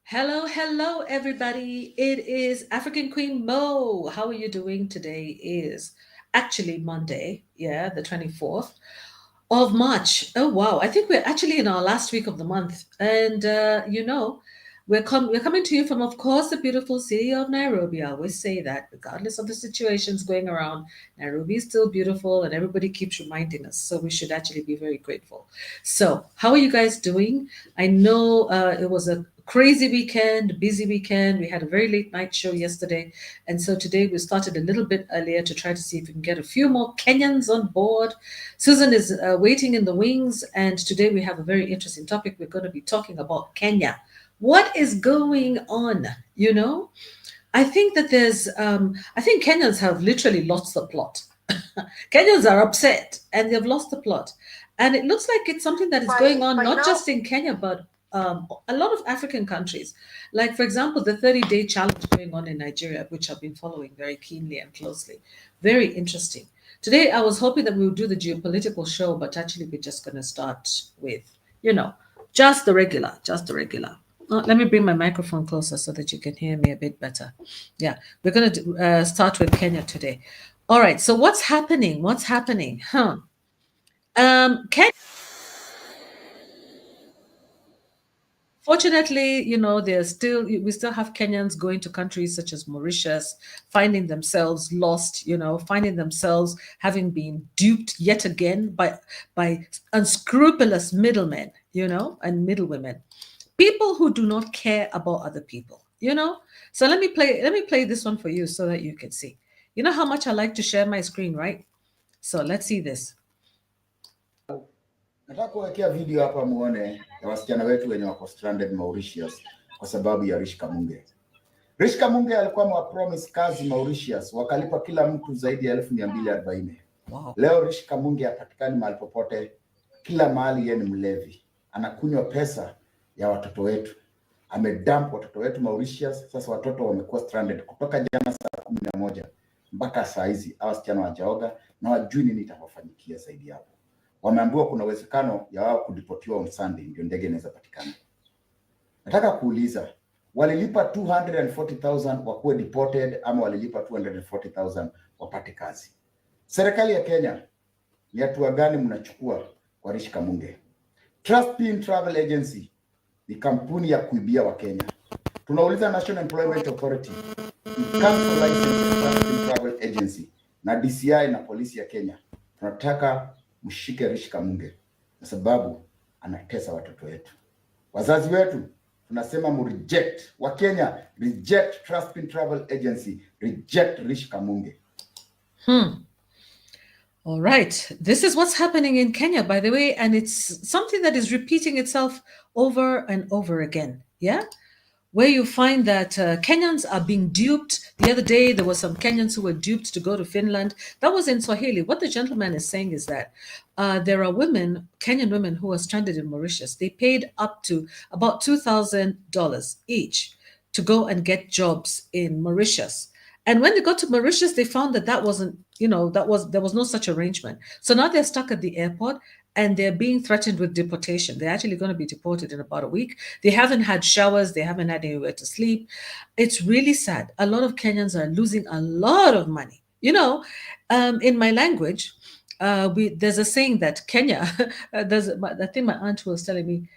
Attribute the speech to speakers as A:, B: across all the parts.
A: Hello, hello, everybody. It is African Queen Mo. How are you doing? Today is actually Monday, yeah, the 24th of March. Oh, wow. I think we're actually in our last week of the month. And, we're coming to you from, of course, the beautiful city of Nairobi. I always say that, regardless of the situations going around, Nairobi is still beautiful and everybody keeps reminding us. So we should actually be very grateful. So, how are you guys doing? I know it was a crazy weekend, busy weekend. We had a very late night show yesterday. And so today we started a little bit earlier to try to see if we can get a few more Kenyans on board. Susan is waiting in the wings. And today we have a very interesting topic. We're going to be talking about Kenya. What is going on? You know, I think that I think Kenyans have literally lost the plot. Kenyans are upset and they've lost the plot. And it looks like it's something that is going on not just in Kenya, but a lot of African countries. Like, for example, the 30-day challenge going on in Nigeria, which I've been following very keenly and closely. Very interesting. Today, I was hoping that we would do the geopolitical show, but actually, we're just going to start with, you know, just the regular. Let me bring my microphone closer so that you can hear me a bit better. Yeah, we're going to start with Kenya today. All right, so what's happening? What's happening? Kenya, fortunately, we still have Kenyans going to countries such as Mauritius, finding themselves lost, finding themselves having been duped yet again by unscrupulous middlemen, and middlewomen, people who do not care about other people. So let me play this one for you so that you can see. You know how much I like to share my screen, right? So let's see this.
B: Nataka kuwekea video hapa muone ya wasichana wetu wenye wako stranded Mauritius kwa sababu ya Rish Kamunge. Rish Kamunge alikuwa amewapromise kazi Mauritius, wakalipa kila mtu zaidi ya 1240. Wow. Leo Rish Kamunge hapatikani mahali popote, kila mahali yeye ni mlevi. Anakunywa pesa ya watoto wetu. Amedump watoto wetu Mauritius, sasa watoto wamekuwa stranded kutoka jana saa 11 mpaka saa hizi. Hawa wasichana wajaoga na wajui nini itawafanyikia zaidi hapo. Wameambiwa kuna uwezekano ya wao kudipotiwa on Sunday ndio ndege inaweza patikana. Nataka kuuliza, walilipa 240,000 wakuwe deported ama walilipa 240,000 wapate kazi? Serikali ya Kenya ni hatua gani mnachukua kwa Rish Kamunge? Trust Travel Agency ni kampuni ya kuibia wa Kenya. Tunauliza National Employment Authority cancel license ya Trust Travel Agency na DCI na polisi ya Kenya. Tunataka mshike Rish Kamunge kwa sababu anatesa watoto wetu. Wazazi wetu tunasema reject. Wa Kenya reject Trust Travel Agency, reject Rish Kamunge.
A: All right. This is what's happening in Kenya, by the way, and it's something that is repeating itself over and over again. Yeah? Where you find that Kenyans are being duped. The other day, there were some Kenyans who were duped to go to Finland. That was in Swahili. What the gentleman is saying is that there are Kenyan women who are stranded in Mauritius. They paid up to about $2,000 each to go and get jobs in Mauritius. And when they got to Mauritius, they found that wasn't, there was no such arrangement. So now they're stuck at the airport and they're being threatened with deportation. They're actually going to be deported in about a week. They haven't had showers. They haven't had anywhere to sleep. It's really sad. A lot of Kenyans are losing a lot of money. In my language, there's a saying that Kenya, I think my aunt was telling me,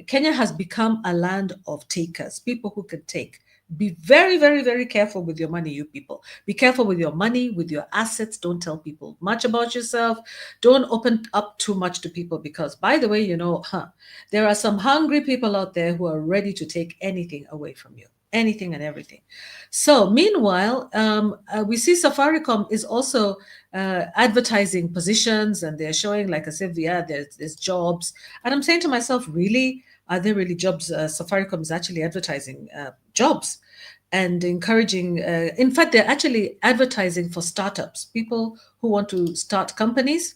A: Kenya has become a land of takers, people who can take. Be very, very, very careful with your money, you people. Be careful with your money, with your assets. Don't tell people much about yourself. Don't open up too much to people because, by the way, there are some hungry people out there who are ready to take anything away from you. Anything and everything. So meanwhile, we see Safaricom is also advertising positions and they're showing, like I said, there's jobs. And I'm saying to myself, really? Are there really jobs? Safaricom is actually advertising jobs and encouraging. In fact, they're actually advertising for startups, people who want to start companies.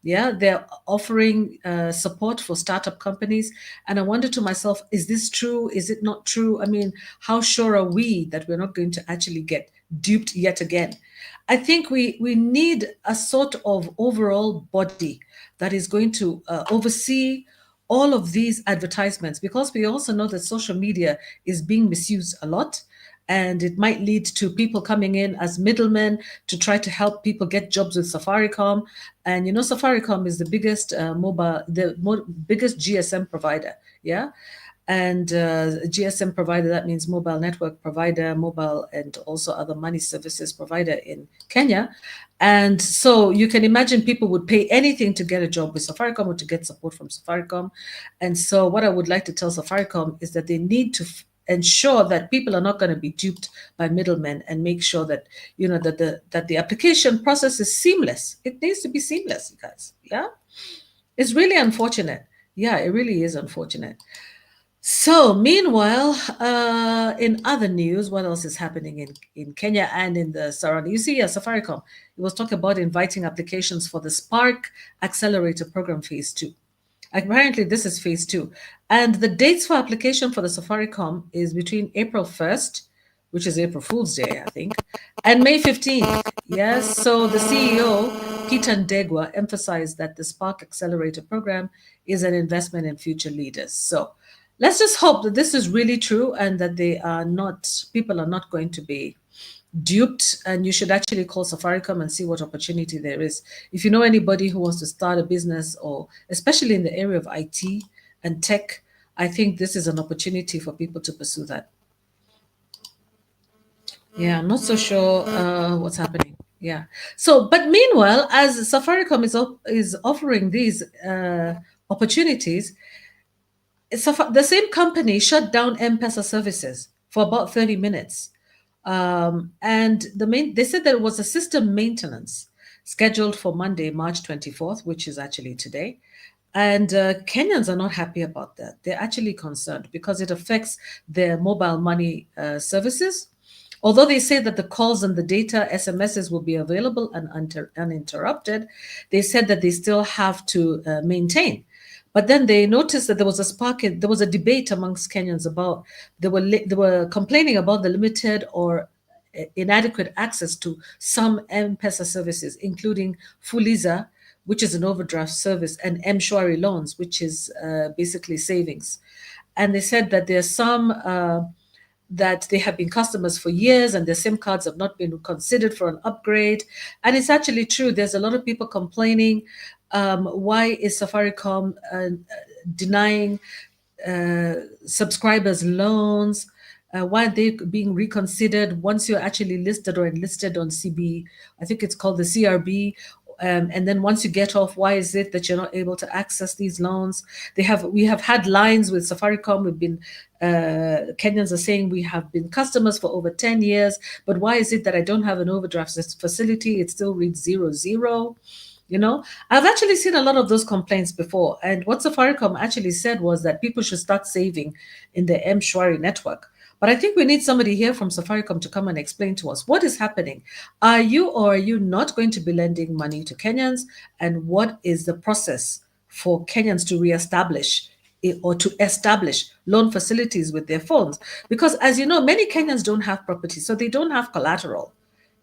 A: Yeah, they're offering support for startup companies. And I wonder to myself, is this true? Is it not true? I mean, how sure are we that we're not going to actually get duped yet again? I think we need a sort of overall body that is going to oversee all of these advertisements, because we also know that social media is being misused a lot, and it might lead to people coming in as middlemen to try to help people get jobs with Safaricom. And you know, Safaricom is the biggest biggest GSM provider, yeah. And GSM provider, that means mobile network provider, mobile and also other money services provider in Kenya. And so you can imagine people would pay anything to get a job with Safaricom or to get support from Safaricom. And so what I would like to tell Safaricom is that they need to ensure that people are not going to be duped by middlemen, and make sure that, you know, that the application process is seamless. It needs to be seamless, you guys. Yeah, it's really unfortunate. Yeah, it really is unfortunate. So, meanwhile, in other news, what else is happening in Kenya and in the surrounding? You see, yeah, Safaricom, it was talking about inviting applications for the Spark Accelerator Program Phase 2. Apparently, this is Phase 2. And the dates for application for the Safaricom is between April 1st, which is April Fool's Day, I think, and May 15th. Yes, so the CEO, Peter Ndegwa, emphasized that the Spark Accelerator Program is an investment in future leaders. So, let's just hope that this is really true, and that people are not going to be duped. And you should actually call Safaricom and see what opportunity there is. If you know anybody who wants to start a business, or especially in the area of IT and tech, I think this is an opportunity for people to pursue that. Yeah, I'm not so sure what's happening. Yeah. So, but meanwhile, as Safaricom is offering these opportunities, the same company shut down M-Pesa services for about 30 minutes. And they said there was a system maintenance scheduled for Monday, March 24th, which is actually today. And Kenyans are not happy about that. They're actually concerned because it affects their mobile money services. Although they say that the calls and the data, SMSs, will be available and uninterrupted, they said that they still have to maintain. But then they noticed that there was there was a debate amongst Kenyans about, they were complaining about the limited or inadequate access to some M-Pesa services, including Fuliza, which is an overdraft service, and M-Shwari loans, which is basically savings. And they said that there are some that they have been customers for years and their SIM cards have not been considered for an upgrade. And it's actually true. There's a lot of people complaining. Why is Safaricom denying subscribers loans? Why are they being reconsidered once you're actually listed or enlisted on CB? I think it's called the CRB. And then once you get off, why is it that you're not able to access these loans? We have had lines with Safaricom. Kenyans are saying we have been customers for over 10 years, but why is it that I don't have an overdraft facility? It still reads 00. You know, I've actually seen a lot of those complaints before. And what Safaricom actually said was that people should start saving in the M-Shwari network. But I think we need somebody here from Safaricom to come and explain to us what is happening. Are you or are you not going to be lending money to Kenyans? And what is the process for Kenyans to reestablish or to establish loan facilities with their phones? Because as you know, many Kenyans don't have property, so they don't have collateral.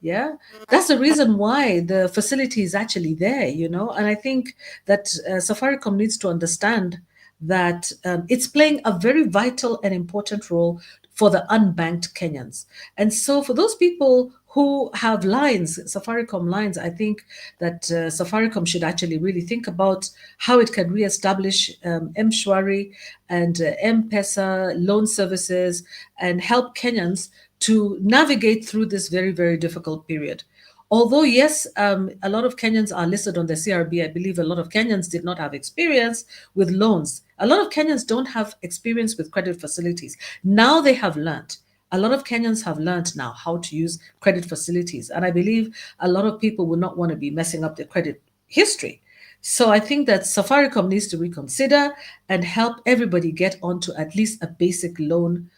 A: Yeah, that's the reason why the facility is actually there, you know. And I think that Safaricom needs to understand that it's playing a very vital and important role for the unbanked Kenyans. And so for those people who have lines, Safaricom lines, I think that Safaricom should actually really think about how it can reestablish M-Shwari and M-Pesa loan services and help Kenyans to navigate through this very, very difficult period. Although, yes, a lot of Kenyans are listed on the CRB, I believe a lot of Kenyans did not have experience with loans. A lot of Kenyans don't have experience with credit facilities. Now they have learned. A lot of Kenyans have learned now how to use credit facilities. And I believe a lot of people will not want to be messing up their credit history. So I think that Safaricom needs to reconsider and help everybody get onto at least a basic loan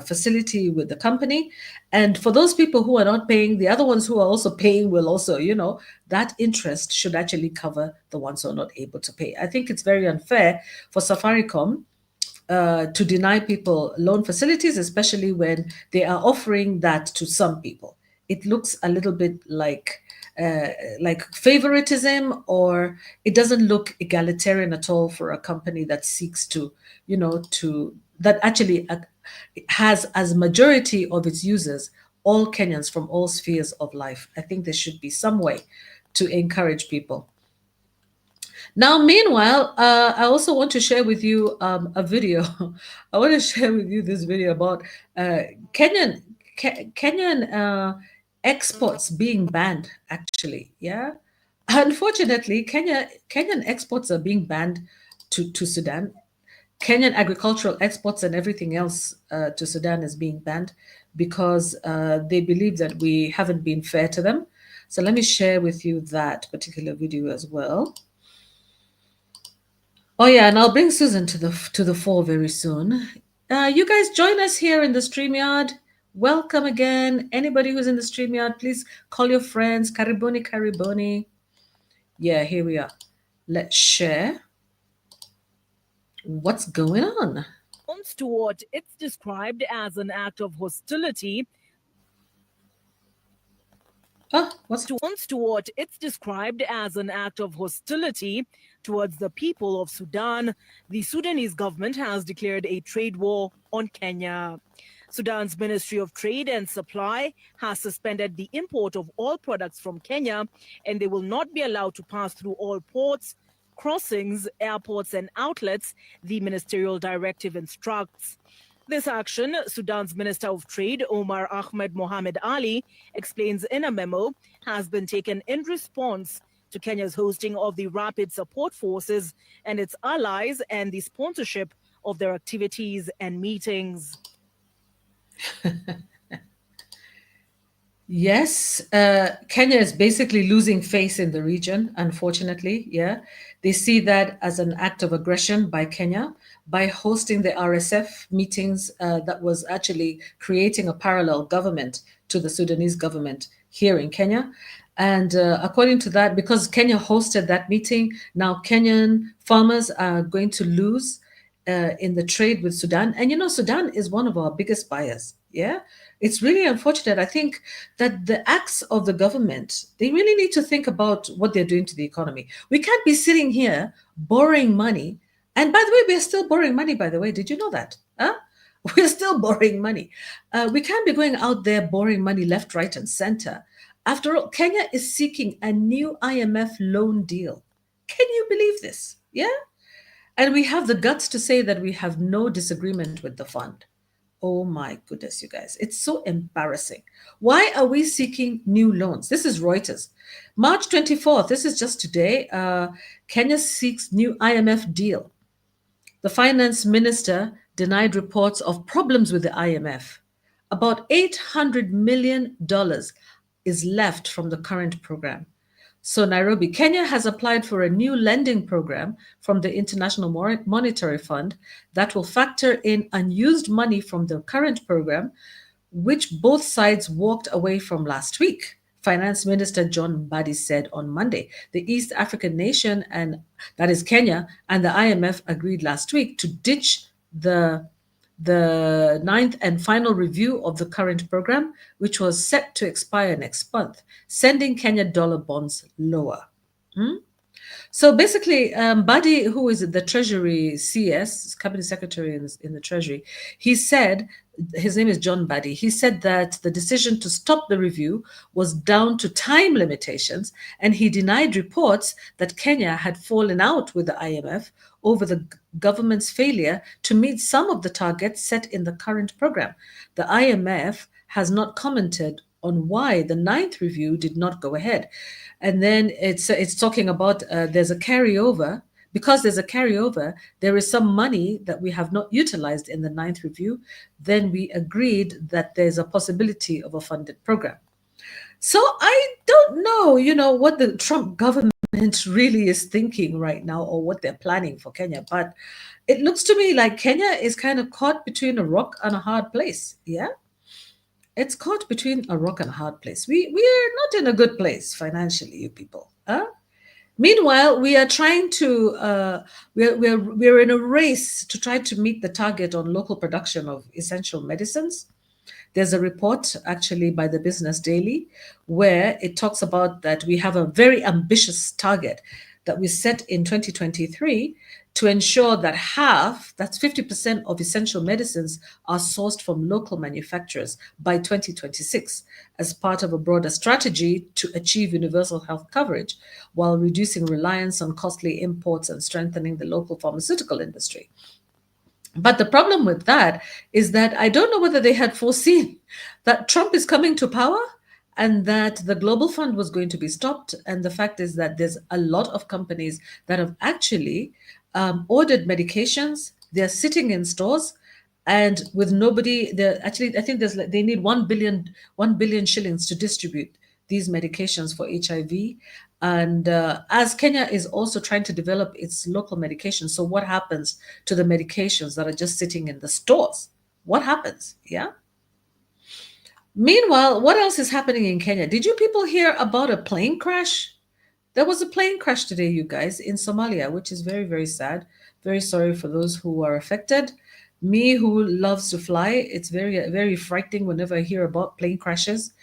A: facility with the company. And for those people who are not paying, the other ones who are also paying will also, you know, that interest should actually cover the ones who are not able to pay. I think it's very unfair for Safaricom to deny people loan facilities, especially when they are offering that to some people. It looks a little bit like like favoritism, or it doesn't look egalitarian at all for a company that seeks to, that actually has as majority of its users all Kenyans from all spheres of life. I think there should be some way to encourage people. Now, meanwhile, I also want to share with you a video. I want to share with you this video about uh, Kenyan Kenyan exports being banned. Actually, yeah. Unfortunately, Kenyan exports are being banned to Sudan. Kenyan agricultural exports and everything else to Sudan is being banned because they believe that we haven't been fair to them. So let me share with you that particular video as well. Oh yeah, and I'll bring Susan to the fore very soon. You guys join us here in the StreamYard. Welcome again. Anybody who's in the StreamYard, please call your friends. Kariboni, kariboni. Yeah, here we are. Let's share what's going on.
C: To what it's described as an act of hostility. To what it's described as an act of hostility towards the people of Sudan, the Sudanese government has declared a trade war on Kenya. Sudan's Ministry of Trade and Supply has suspended the import of all products from Kenya, and they will not be allowed to pass through all ports, crossings, airports, and outlets, the ministerial directive instructs. This action, Sudan's Minister of Trade, Omar Ahmed Mohamed Ali, explains in a memo, has been taken in response to Kenya's hosting of the Rapid Support Forces and its allies and the sponsorship of their activities and meetings.
A: Yes, Kenya is basically losing face in the region, unfortunately. Yeah. They see that as an act of aggression by Kenya by hosting the RSF meetings that was actually creating a parallel government to the Sudanese government here in Kenya. And according to that, because Kenya hosted that meeting, now Kenyan farmers are going to lose in the trade with Sudan. And Sudan is one of our biggest buyers. Yeah. It's really unfortunate. I think that the acts of the government, they really need to think about what they're doing to the economy. We can't be sitting here borrowing money. And by the way, we're still borrowing money, by the way. Did you know that? Huh? We're still borrowing money. We can't be going out there borrowing money left, right, and center. After all, Kenya is seeking a new IMF loan deal. Can you believe this? Yeah? And we have the guts to say that we have no disagreement with the fund. Oh my goodness, you guys. It's so embarrassing. Why are we seeking new loans? This is Reuters. March 24th, this is just today. Kenya seeks new IMF deal. The finance minister denied reports of problems with the IMF. About $800 million is left from the current program. So Nairobi, Kenya has applied for a new lending program from the International Monetary Fund that will factor in unused money from the current program, which both sides walked away from last week. Finance Minister John Mbadi said on Monday. The East African nation, and that is Kenya, and the IMF agreed last week to ditch the ninth and final review of the current program, which was set to expire next month, sending Kenya dollar bonds lower. So basically, Badi, who is the Treasury CS, Cabinet Secretary in the Treasury, he said, his name is John Badi, he said that the decision to stop the review was down to time limitations, and he denied reports that Kenya had fallen out with the IMF over the government's failure to meet some of the targets set in the current program. The IMF has not commented on why the ninth review did not go ahead. And then it's talking about there's a carryover. Because there's a carryover, there is some money that we have not utilized in the ninth review. Then we agreed that there's a possibility of a funded program. So I don't know, what the Trump government really is thinking right now or what they're planning for Kenya. But it looks to me like Kenya is kind of caught between a rock and a hard place. Yeah. It's caught between a rock and a hard place. We are not in a good place financially, you people. Huh? Meanwhile, we are trying to we're in a race to try to meet the target on local production of essential medicines. There's a report actually by the Business Daily where it talks about that we have a very ambitious target that we set in 2023 to ensure that half, that's 50% of essential medicines, are sourced from local manufacturers by 2026 as part of a broader strategy to achieve universal health coverage while reducing reliance on costly imports and strengthening the local pharmaceutical industry. But the problem with that is that I don't know whether they had foreseen that Trump is coming to power and that the global fund was going to be stopped. And the fact is that there's a lot of companies that have actually ordered medications. They're sitting in stores and with nobody. They're actually, I think they need 1 billion shillings to distribute these medications for HIV. And as Kenya is also trying to develop its local medications, so what happens to the medications that are just sitting in the stores? What happens? Yeah. Meanwhile, what else is happening in Kenya? Did you people hear about a plane crash? There was a plane crash today, you guys, in Somalia, which is very, very sad. Very sorry for those who are affected. Me, who loves to fly, it's very, very frightening whenever I hear about plane crashes.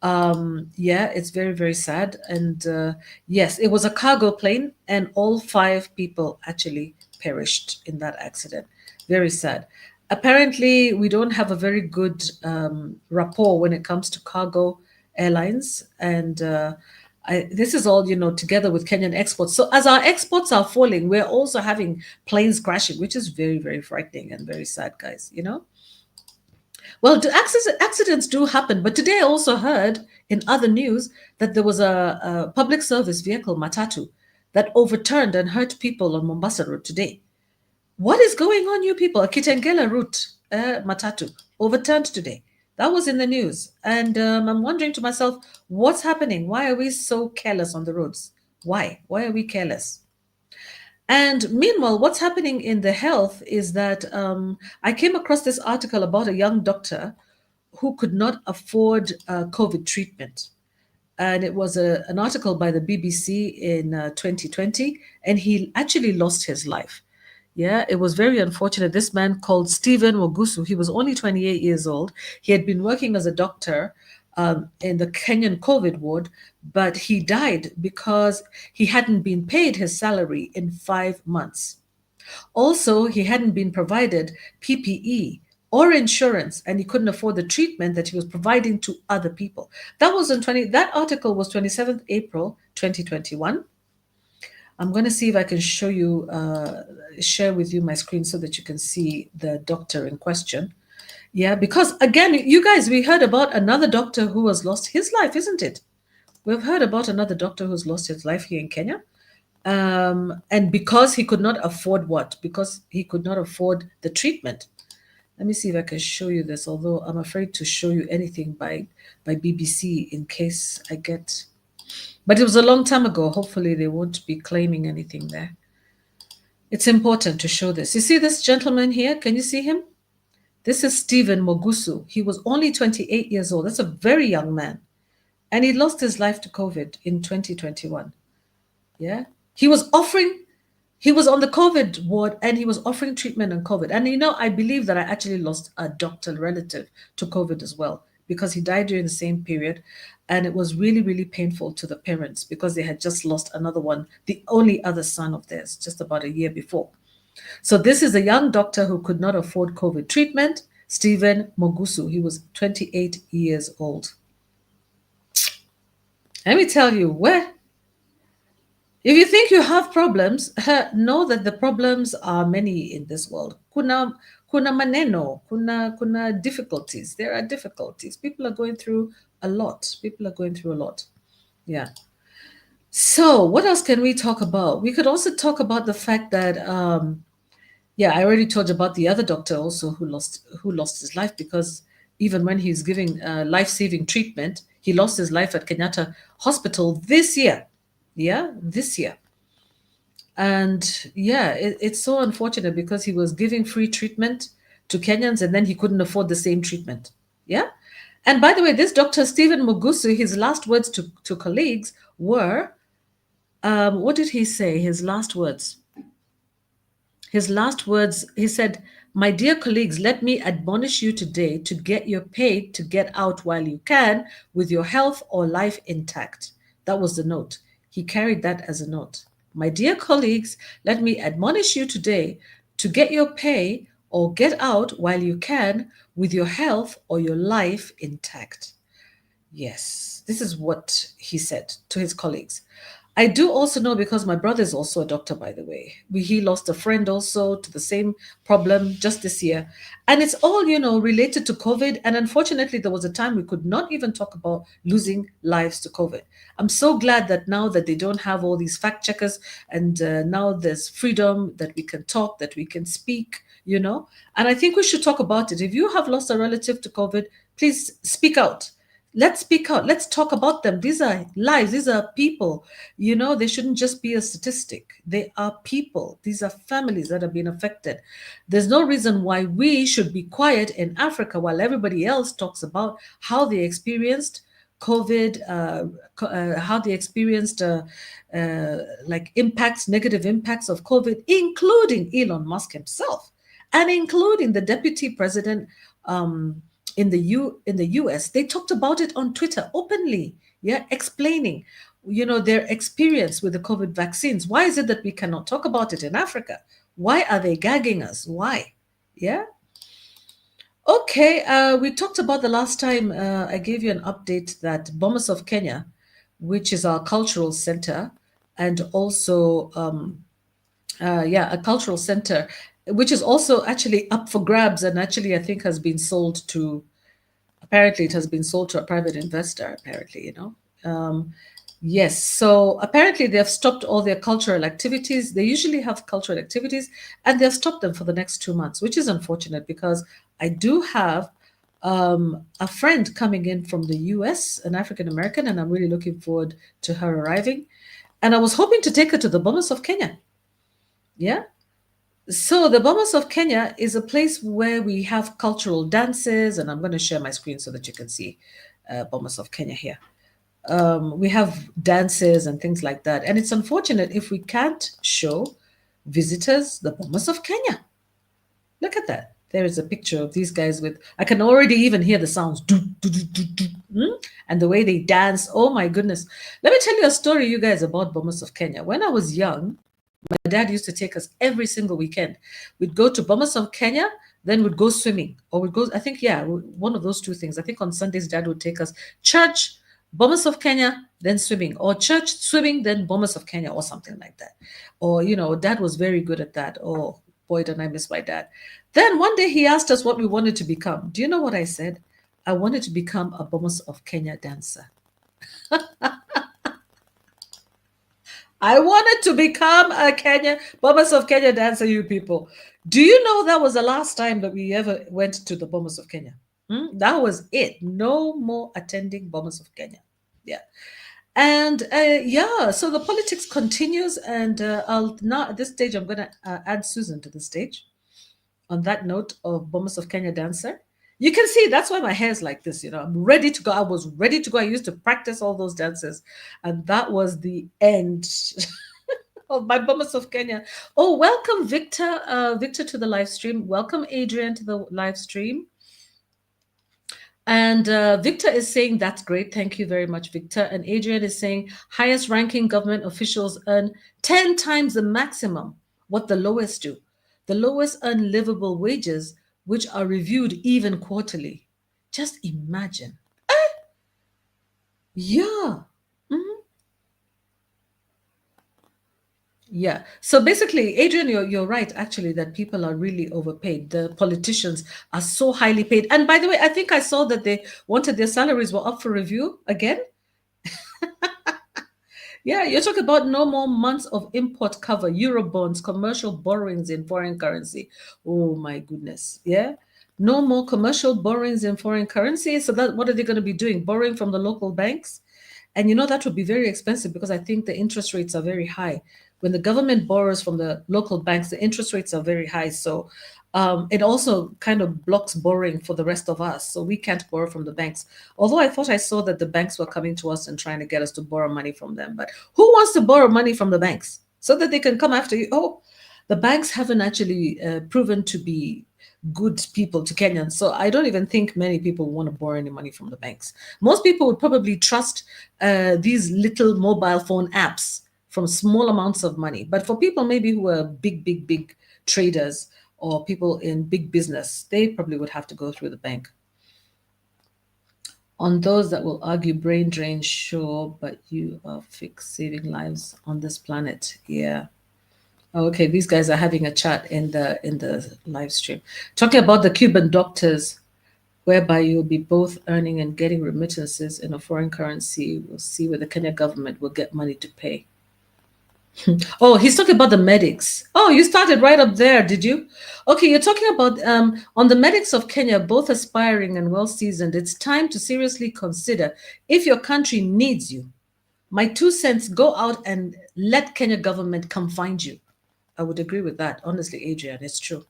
A: Yeah, it's very, very sad. And yes, it was a cargo plane, and all 5 people actually perished in that accident. Very sad. Apparently, we don't have a very good rapport when it comes to cargo airlines. And this is all, together with Kenyan exports. So as our exports are falling, we're also having planes crashing, which is very, very frightening and very sad, guys. Well, accidents do happen, but today I also heard in other news that there was a public service vehicle, Matatu, that overturned and hurt people on Mombasa Road today. What is going on, you people? A Kitengela route, Matatu, overturned today. That was in the news. And I'm wondering to myself, what's happening? Why are we so careless on the roads? Why? Why are we careless? And meanwhile, what's happening in the health is that I came across this article about a young doctor who could not afford COVID treatment. And it was an article by the BBC in 2020, and he actually lost his life. Yeah, it was very unfortunate. This man called Stephen Wogusu, he was only 28 years old. He had been working as a doctor in the Kenyan COVID ward, but he died because he hadn't been paid his salary in 5 months. Also, he hadn't been provided PPE or insurance, and he couldn't afford the treatment that he was providing to other people. That article was 27th April 2021. I'm going to see if I can show you, share with you my screen so that you can see the doctor in question. Yeah, because again, you guys, we heard about another doctor who has lost his life, isn't it? We've heard about another doctor who's lost his life here in Kenya. And because he could not afford what? Because he could not afford the treatment. Let me see if I can show you this, although I'm afraid to show you anything by BBC in case I get... But it was a long time ago. Hopefully they won't be claiming anything there. It's important to show this. You see this gentleman here? Can you see him? This is Stephen Mogusu. He was only 28 years old. That's a very young man. And he lost his life to COVID in 2021. Yeah. He was on the COVID ward and he was offering treatment on COVID. And I believe that I actually lost a doctor relative to COVID as well, because he died during the same period. And it was really, really painful to the parents because they had just lost another one, the only other son of theirs, just about a year before. So this is a young doctor who could not afford COVID treatment, Stephen Mogusu. He was 28 years old. Let me tell you, if you think you have problems, know that the problems are many in this world. Kuna maneno, kuna difficulties. There are difficulties. People are going through a lot. Yeah. So what else can we talk about? We could also talk about the fact that, I already told you about the other doctor also who lost his life, because even when he's giving life-saving treatment, he lost his life at Kenyatta Hospital this year. Yeah, this year. And it's so unfortunate because he was giving free treatment to Kenyans and then he couldn't afford the same treatment. Yeah. And by the way, this Dr. Stephen Mugusu, his last words to colleagues were, what did he say? His last words, he said, My dear colleagues, let me admonish you today to get your pay to get out while you can with your health or life intact. That was the note. He carried that as a note. My dear colleagues, let me admonish you today to get your pay or get out while you can with your health or your life intact. Yes, this is what he said to his colleagues. I do also know, because my brother is also a doctor, by the way. He lost a friend also to the same problem just this year. And it's all, related to COVID. And unfortunately, there was a time we could not even talk about losing lives to COVID. I'm so glad that now that they don't have all these fact checkers, and now there's freedom that we can talk, that we can speak, And I think we should talk about it. If you have lost a relative to COVID, please speak out. Let's speak out. Let's talk about them. These are lives. These are people. They shouldn't just be a statistic. They are people. These are families that have been affected. There's no reason why we should be quiet in Africa while everybody else talks about how they experienced COVID, how they experienced negative impacts of COVID, including Elon Musk himself, and including the deputy president in the US. They talked about it on Twitter openly, explaining, their experience with the COVID vaccines. Why is it that we cannot talk about it in Africa? Why are they gagging us? Why? Yeah. Okay, we talked about the last time. I gave you an update that Bomas of Kenya, which is our cultural center, and also a cultural center, which is also actually up for grabs, and actually I think has been sold to. Apparently, it has been sold to a private investor. Apparently, yes. So apparently, they have stopped all their cultural activities. They usually have cultural activities, and they have stopped them for the next 2 months, which is unfortunate because I do have a friend coming in from the US, an African American, and I'm really looking forward to her arriving. And I was hoping to take her to the Bomas of Kenya. Yeah. So the Bomas of Kenya is a place where we have cultural dances, and I'm going to share my screen so that you can see Bomas of Kenya here. We have dances and things like that. And it's unfortunate if we can't show visitors the Bomas of Kenya. Look at that. There is a picture of these guys with, I can already even hear the sounds. And the way they dance. Oh my goodness. Let me tell you a story, you guys, about Bomas of Kenya. When I was young, my dad used to take us every single weekend. We'd go to Bomas of Kenya, then we'd go swimming. Or we'd go, I think, one of those two things. I think on Sundays, dad would take us church, Bomas of Kenya, then swimming. Or church, swimming, then Bomas of Kenya, or something like that. Or, dad was very good at that. Oh, boy, don't I miss my dad. Then one day he asked us what we wanted to become. Do you know what I said? I wanted to become a Bomas of Kenya dancer. I wanted to become a Bomas of Kenya dancer, you people. Do you know that was the last time that we ever went to the Bomas of Kenya? That was it. No more attending Bomas of Kenya. Yeah. And so the politics continues. And I'll now, at this stage, I'm going to add Susan to the stage. On that note of Bomas of Kenya dancer. You can see that's why my hair is like this. I'm ready to go. I was ready to go. I used to practice all those dances. And that was the end of my Bomas of Kenya. Oh, welcome, Victor. Victor to the live stream. Welcome, Adrian, to the live stream. And Victor is saying, that's great. Thank you very much, Victor. And Adrian is saying, highest ranking government officials earn 10 times the maximum what the lowest do. The lowest earn livable wages, which are reviewed even quarterly. Just imagine. Yeah. Mm-hmm. Yeah. So basically, Adrian, you're right, actually, that people are really overpaid. The politicians are so highly paid. And by the way, I think I saw that they wanted their salaries were up for review again. Yeah, you're talking about no more months of import cover, Eurobonds, commercial borrowings in foreign currency. Oh my goodness. Yeah. No more commercial borrowings in foreign currency. So that what are they going to be doing? Borrowing from the local banks? And that would be very expensive because I think the interest rates are very high. When the government borrows from the local banks, the interest rates are very high. So it also kind of blocks borrowing for the rest of us. So we can't borrow from the banks. Although I thought I saw that the banks were coming to us and trying to get us to borrow money from them. But who wants to borrow money from the banks so that they can come after you? Oh, the banks haven't actually proven to be good people to Kenyans. So I don't even think many people want to borrow any money from the banks. Most people would probably trust these little mobile phone apps from small amounts of money. But for people maybe who are big traders or people in big business, they probably would have to go through the bank. On those that will argue brain drain, sure, but you are fixed saving lives on this planet. Yeah. Okay, these guys are having a chat in the live stream, talking about the Cuban doctors, whereby you'll be both earning and getting remittances in a foreign currency. We'll see where the Kenya government will get money to pay. Oh, he's talking about the medics. Oh, you started right up there, did you? Okay, you're talking about on the medics of Kenya, both aspiring and well seasoned. It's time to seriously consider if your country needs you. My 2 cents: go out and let Kenya government come find you. I would agree with that. Honestly, Adrian, it's true.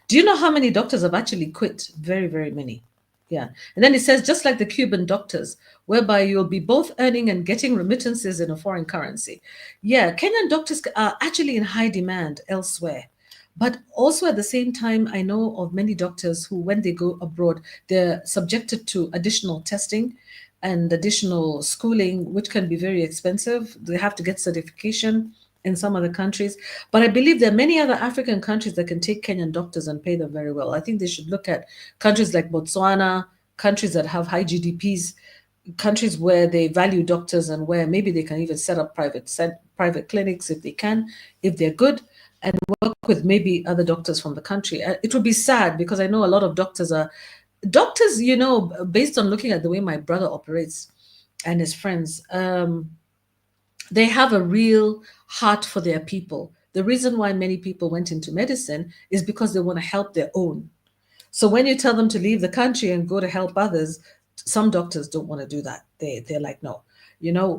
A: Do you know how many doctors have actually quit? Very many. Yeah. And then it says, just like the Cuban doctors, whereby you'll be both earning and getting remittances in a foreign currency. Yeah, Kenyan doctors are actually in high demand elsewhere. But also at the same time, I know of many doctors who, when they go abroad, they're subjected to additional testing and additional schooling, which can be very expensive. They have to get certification in some other countries. But I believe there are many other African countries that can take Kenyan doctors and pay them very well. I think they should look at countries like Botswana, countries that have high GDPs, countries where they value doctors and where maybe they can even set up private clinics if they can, if they're good, and work with maybe other doctors from the country. It would be sad because I know a lot of doctors, based on looking at the way my brother operates and his friends, they have a real heart for their people. The reason why many people went into medicine is because they want to help their own. So when you tell them to leave the country and go to help others, some doctors don't want to do that. They're like, no,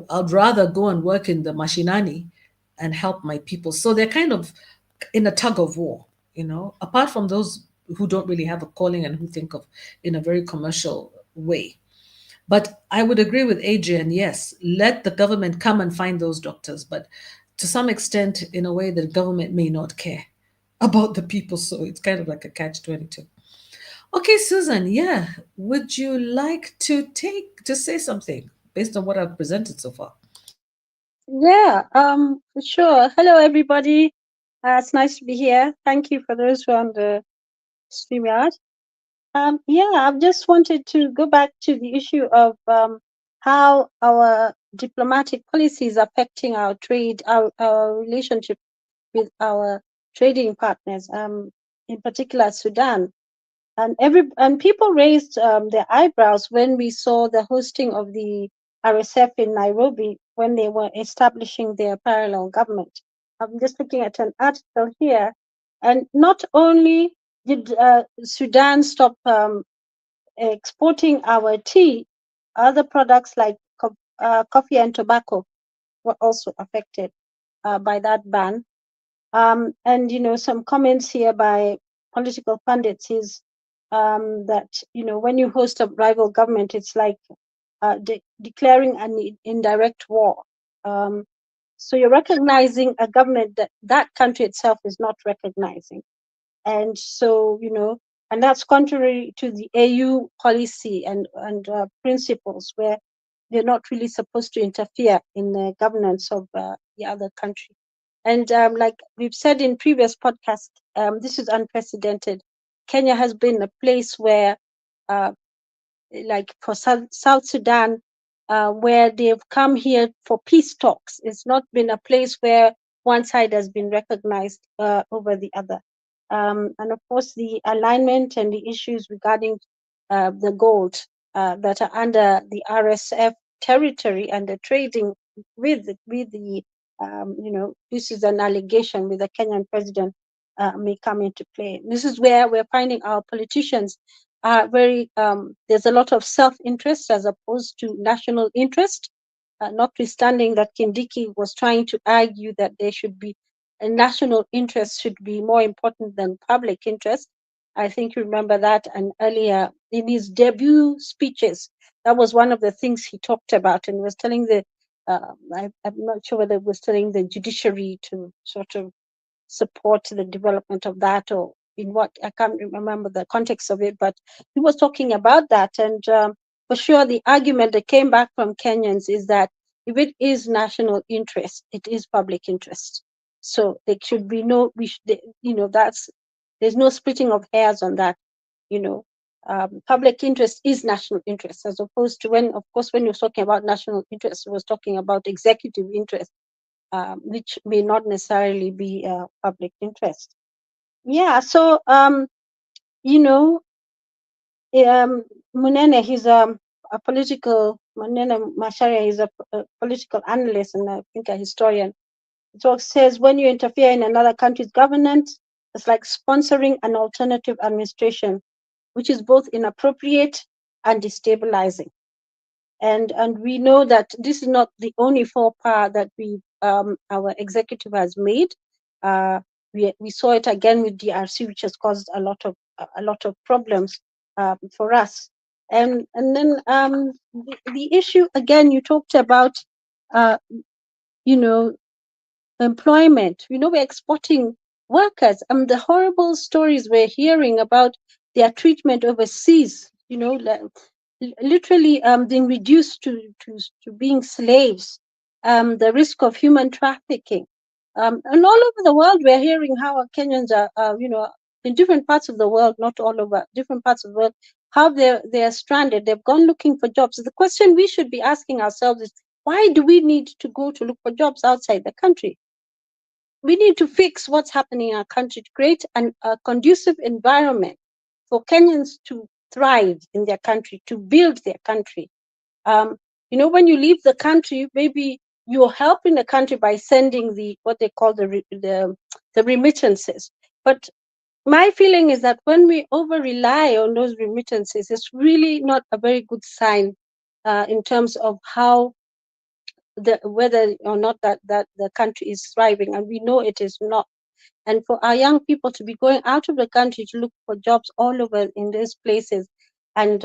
A: I'd rather go and work in the mashinani and help my people. So they're kind of in a tug of war, apart from those who don't really have a calling and who think of in a very commercial way. But I would agree with Adrian, yes, let the government come and find those doctors, but to some extent, in a way that the government may not care about the people. So it's kind of like a catch-22. Okay, Susan, yeah, would you like to say something based on what I've presented so far?
D: Yeah, sure. Hello, everybody. It's nice to be here. Thank you for those who are on the StreamYard. Yeah, I've just wanted to go back to the issue of how our diplomatic policy is affecting our trade, our relationship with our trading partners, in particular Sudan. And people raised their eyebrows when we saw the hosting of the RSF in Nairobi when they were establishing their parallel government. I'm just looking at an article here, and not only did Sudan stop exporting our tea, other products like coffee and tobacco were also affected by that ban. And some comments here by political pundits is that when you host a rival government, it's like declaring an indirect war. So you're recognizing a government that country itself is not recognizing. And so, and that's contrary to the AU policy and principles, where they're not really supposed to interfere in the governance of the other country. And like we've said in previous podcasts, this is unprecedented. Kenya has been a place where, like for South Sudan, where they've come here for peace talks. It's not been a place where one side has been recognized over the other. And of course, the alignment and the issues regarding the gold that are under the RSF territory and the trading with the, this is an allegation with the Kenyan president may come into play. This is where we're finding our politicians are very, there's a lot of self-interest as opposed to national interest, notwithstanding that Kindiki was trying to argue that there should be a national interest should be more important than public interest. I think you remember that, and earlier in his debut speeches, that was one of the things he talked about, and was telling I'm not sure whether it was telling the judiciary to sort of support the development of that, or in what, I can't remember the context of it, but he was talking about that. And for sure, the argument that came back from Kenyans is that if it is national interest, it is public interest. So there should be no, there's no splitting of hairs on that. Public interest is national interest, as opposed to when you're talking about national interest, it was talking about executive interest, which may not necessarily be public interest. Yeah, so Munene, he's a political, Munene Macharia, he's a political analyst and I think a historian. So it says, when you interfere in another country's governance, it's like sponsoring an alternative administration, which is both inappropriate and destabilizing. And we know that this is not the only faux pas that our executive has made. We saw it again with DRC, which has caused a lot of problems for us. And then the issue again, you talked about, employment. We're exporting workers. The horrible stories we're hearing about their treatment overseas. Literally being reduced to being slaves. The risk of human trafficking. And all over the world, we're hearing how Kenyans are, in different parts of the world, not all over, different parts of the world, how they're stranded. They've gone looking for jobs. The question we should be asking ourselves is, why do we need to go to look for jobs outside the country? We need to fix what's happening in our country to create a conducive environment for Kenyans to thrive in their country, to build their country. When you leave the country, maybe you're helping the country by sending what they call the remittances. But my feeling is that when we over rely on those remittances, it's really not a very good sign in terms of how whether or not that the country is thriving, and we know it is not. And for our young people to be going out of the country to look for jobs all over in these places and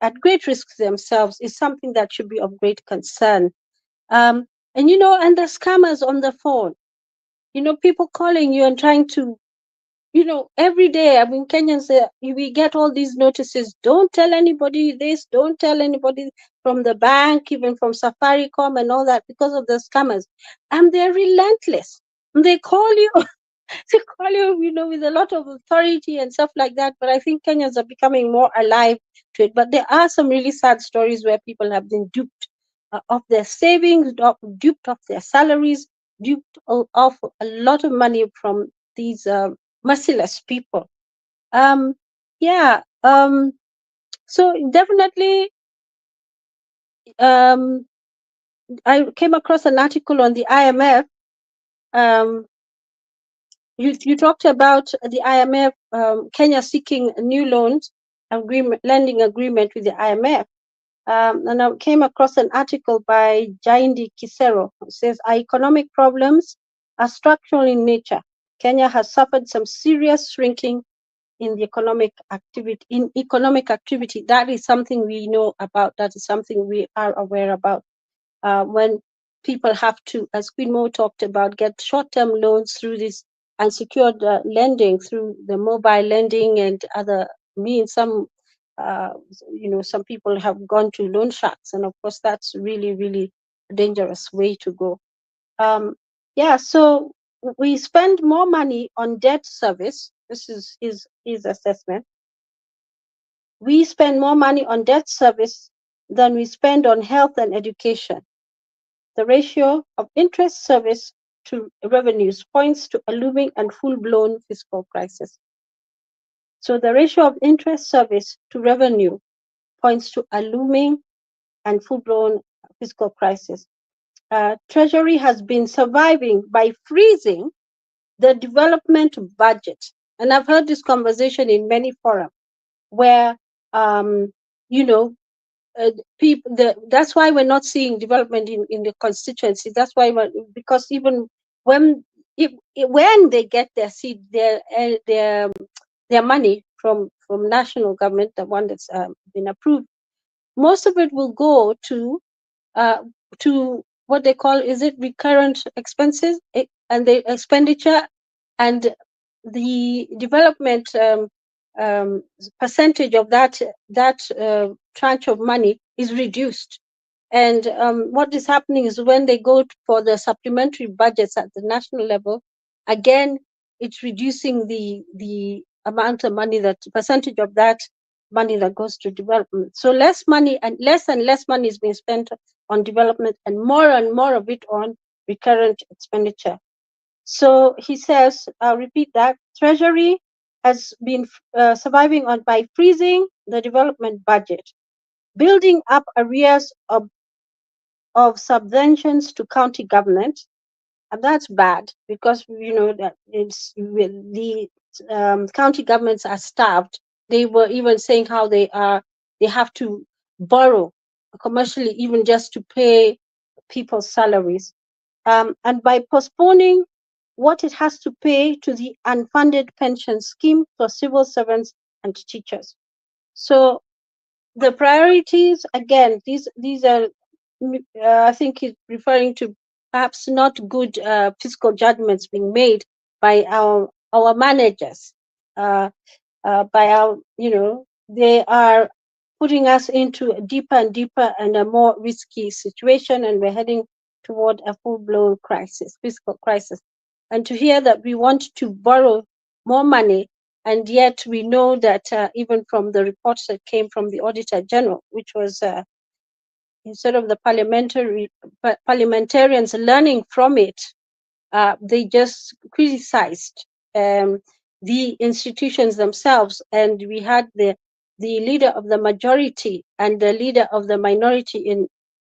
D: at great risk themselves is something that should be of great concern. And the scammers on the phone, people calling you and trying to, every day, Kenyans, we get all these notices, don't tell anybody this, don't tell anybody, from the bank, even from Safaricom and all that, because of the scammers. And they're relentless. They call you, they call you, with a lot of authority and stuff like that. But I think Kenyans are becoming more alive to it. But there are some really sad stories where people have been duped of their savings, duped of their salaries, duped of a lot of money from these merciless people. So definitely, I came across an article on the IMF. You talked about the IMF, Kenya seeking new lending agreement with the IMF. And I came across an article by Jaindi Kisero. It says, our economic problems are structural in nature. Kenya has suffered some serious shrinking in the economic activity. That is something we know about. That is something we are aware about. When people have to, as Queen Mo talked about, get short-term loans through this unsecured lending, through the mobile lending and other means. Some people have gone to loan sharks, and of course that's really, really a dangerous way to go. So we spend more money on debt service. This is his assessment. We spend more money on debt service than we spend on health and education. The ratio of interest service to revenues points to a looming and full-blown fiscal crisis. So the ratio of interest service to revenue points to a looming and full-blown fiscal crisis. Treasury has been surviving by freezing the development budget. And I've heard this conversation in many forums where, people, that's why we're not seeing development in the constituency. That's why, because even when they get their seed, their money from national government, the one that's been approved, most of it will go to what they call, is it recurrent expenses, and the expenditure, and the development percentage of that tranche of money is reduced. And what is happening is when they go for the supplementary budgets at the national level, again, it's reducing the amount of money, that percentage of that money that goes to development. So less money and less money is being spent on development, and more of it on recurrent expenditure. So he says, I'll repeat that, Treasury has been surviving on by freezing the development budget, building up arrears of subventions to county government, and that's bad because that it's the county governments are starved. They were even saying how they have to borrow commercially even just to pay people's salaries, and by postponing what it has to pay to the unfunded pension scheme for civil servants and teachers. So the priorities, again, these are, I think he's referring to perhaps not good fiscal judgments being made by our managers, by our, they are putting us into a deeper and deeper and a more risky situation, and we're heading toward a full-blown crisis, fiscal crisis. And to hear that we want to borrow more money, and yet we know that even from the reports that came from the Auditor General, which was instead of the parliamentarians learning from it, they just criticized the institutions themselves. And we had the leader of the majority and the leader of the minority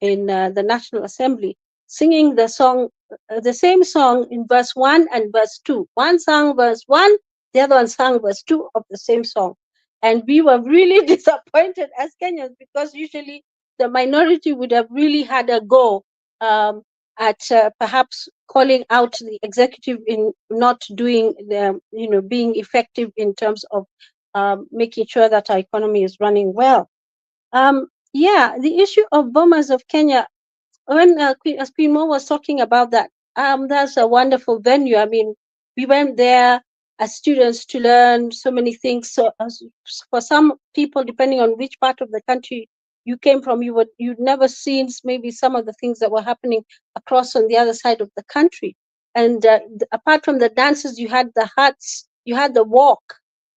D: in the National Assembly singing the song, the same song in verse 1 and verse 2. One sang verse 1, the other one sang verse 2 of the same song. And we were really disappointed as Kenyans, because usually the minority would have really had a go at perhaps calling out the executive in not doing the, being effective in terms of making sure that our economy is running well. Yeah, the issue of Bomas of Kenya, when as Queen Mo was talking about that, that's a wonderful venue. I mean, we went there as students to learn so many things. So for some people, depending on which part of the country you came from, you'd never seen maybe some of the things that were happening across on the other side of the country. And apart from the dances, you had the huts, you had the walk,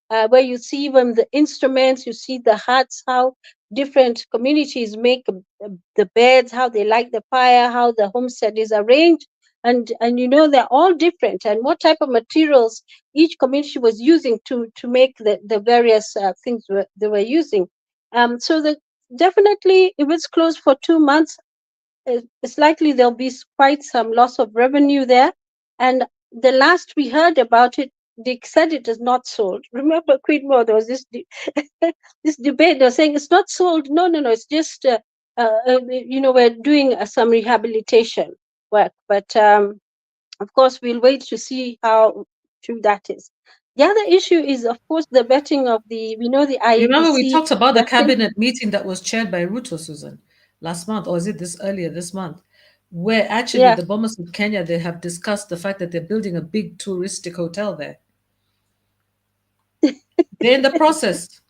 D: where you see even the instruments, you see the huts, how different communities make the beds, how they light the fire, how the homestead is arranged, and they're all different, and what type of materials each community was using to make the various things they were using. So definitely, if it's closed for 2 months, it's likely there'll be quite some loss of revenue there. And the last we heard about it, they said it is not sold. Remember, Queen Mo, there was this this debate. They're saying it's not sold. No, it's just we're doing some rehabilitation work. But of course, we'll wait to see how true that is. The other issue is, of course, the vetting of the
A: Remember, we
D: IEBC
A: talked about the
D: vetting.
A: cabinet meeting that was chaired by Ruto, Susan, last month, or is it earlier this month, where actually
D: Yeah,
A: the Bombers of Kenya, they have discussed the fact that they're building a big touristic hotel there. They're in the process.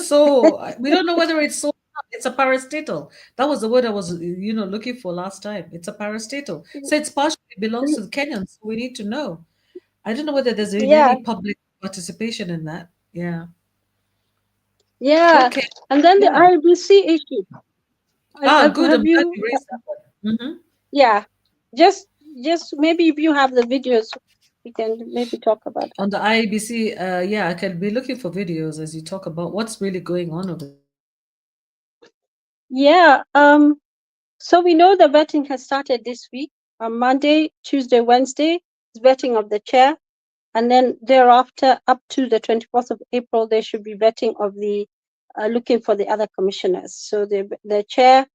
A: So we don't know whether it's sold. It's a parastatal. That was the word I was, looking for last time. It's a parastatal. So it's partially belongs to the Kenyans. So we need to know. I don't know whether there's been
D: yeah,
A: any public participation in that. Yeah.
D: yeah.
A: Okay.
D: And then the
A: Yeah.
D: IEBC issue.
A: Good.
D: Have
A: I'm glad
D: you?
A: you raised that one.
D: Yeah, just maybe if you have the videos, we can maybe talk about that.
A: On the IABC, yeah, I can be looking for videos as you talk about what's really going on over there.
D: Yeah. So we know the vetting has started this week on Monday, Tuesday, Wednesday. Is vetting of the chair, and then thereafter, up to the 24th of April, there should be vetting of the looking for the other commissioners. So the chair,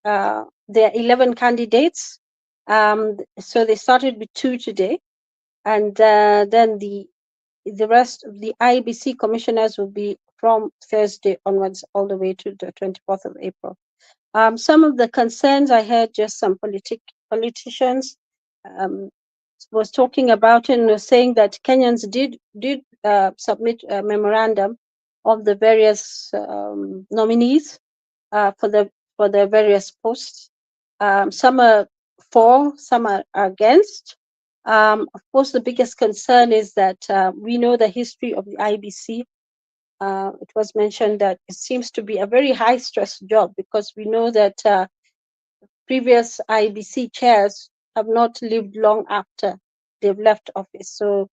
D: there are 11 candidates. So they started with 2 today, and then the rest of the IEBC commissioners will be from Thursday onwards, all the way to the 24th of April. Some of the concerns I heard, just some politicians was talking about and was saying that Kenyans did submit a memorandum of the various nominees for the various posts. Some are for, some are against. Of course, the biggest concern is that we know the history of the IBC. It was mentioned that it seems to be a very high stress job, because we know that previous IBC chairs have not lived long after they've left office. So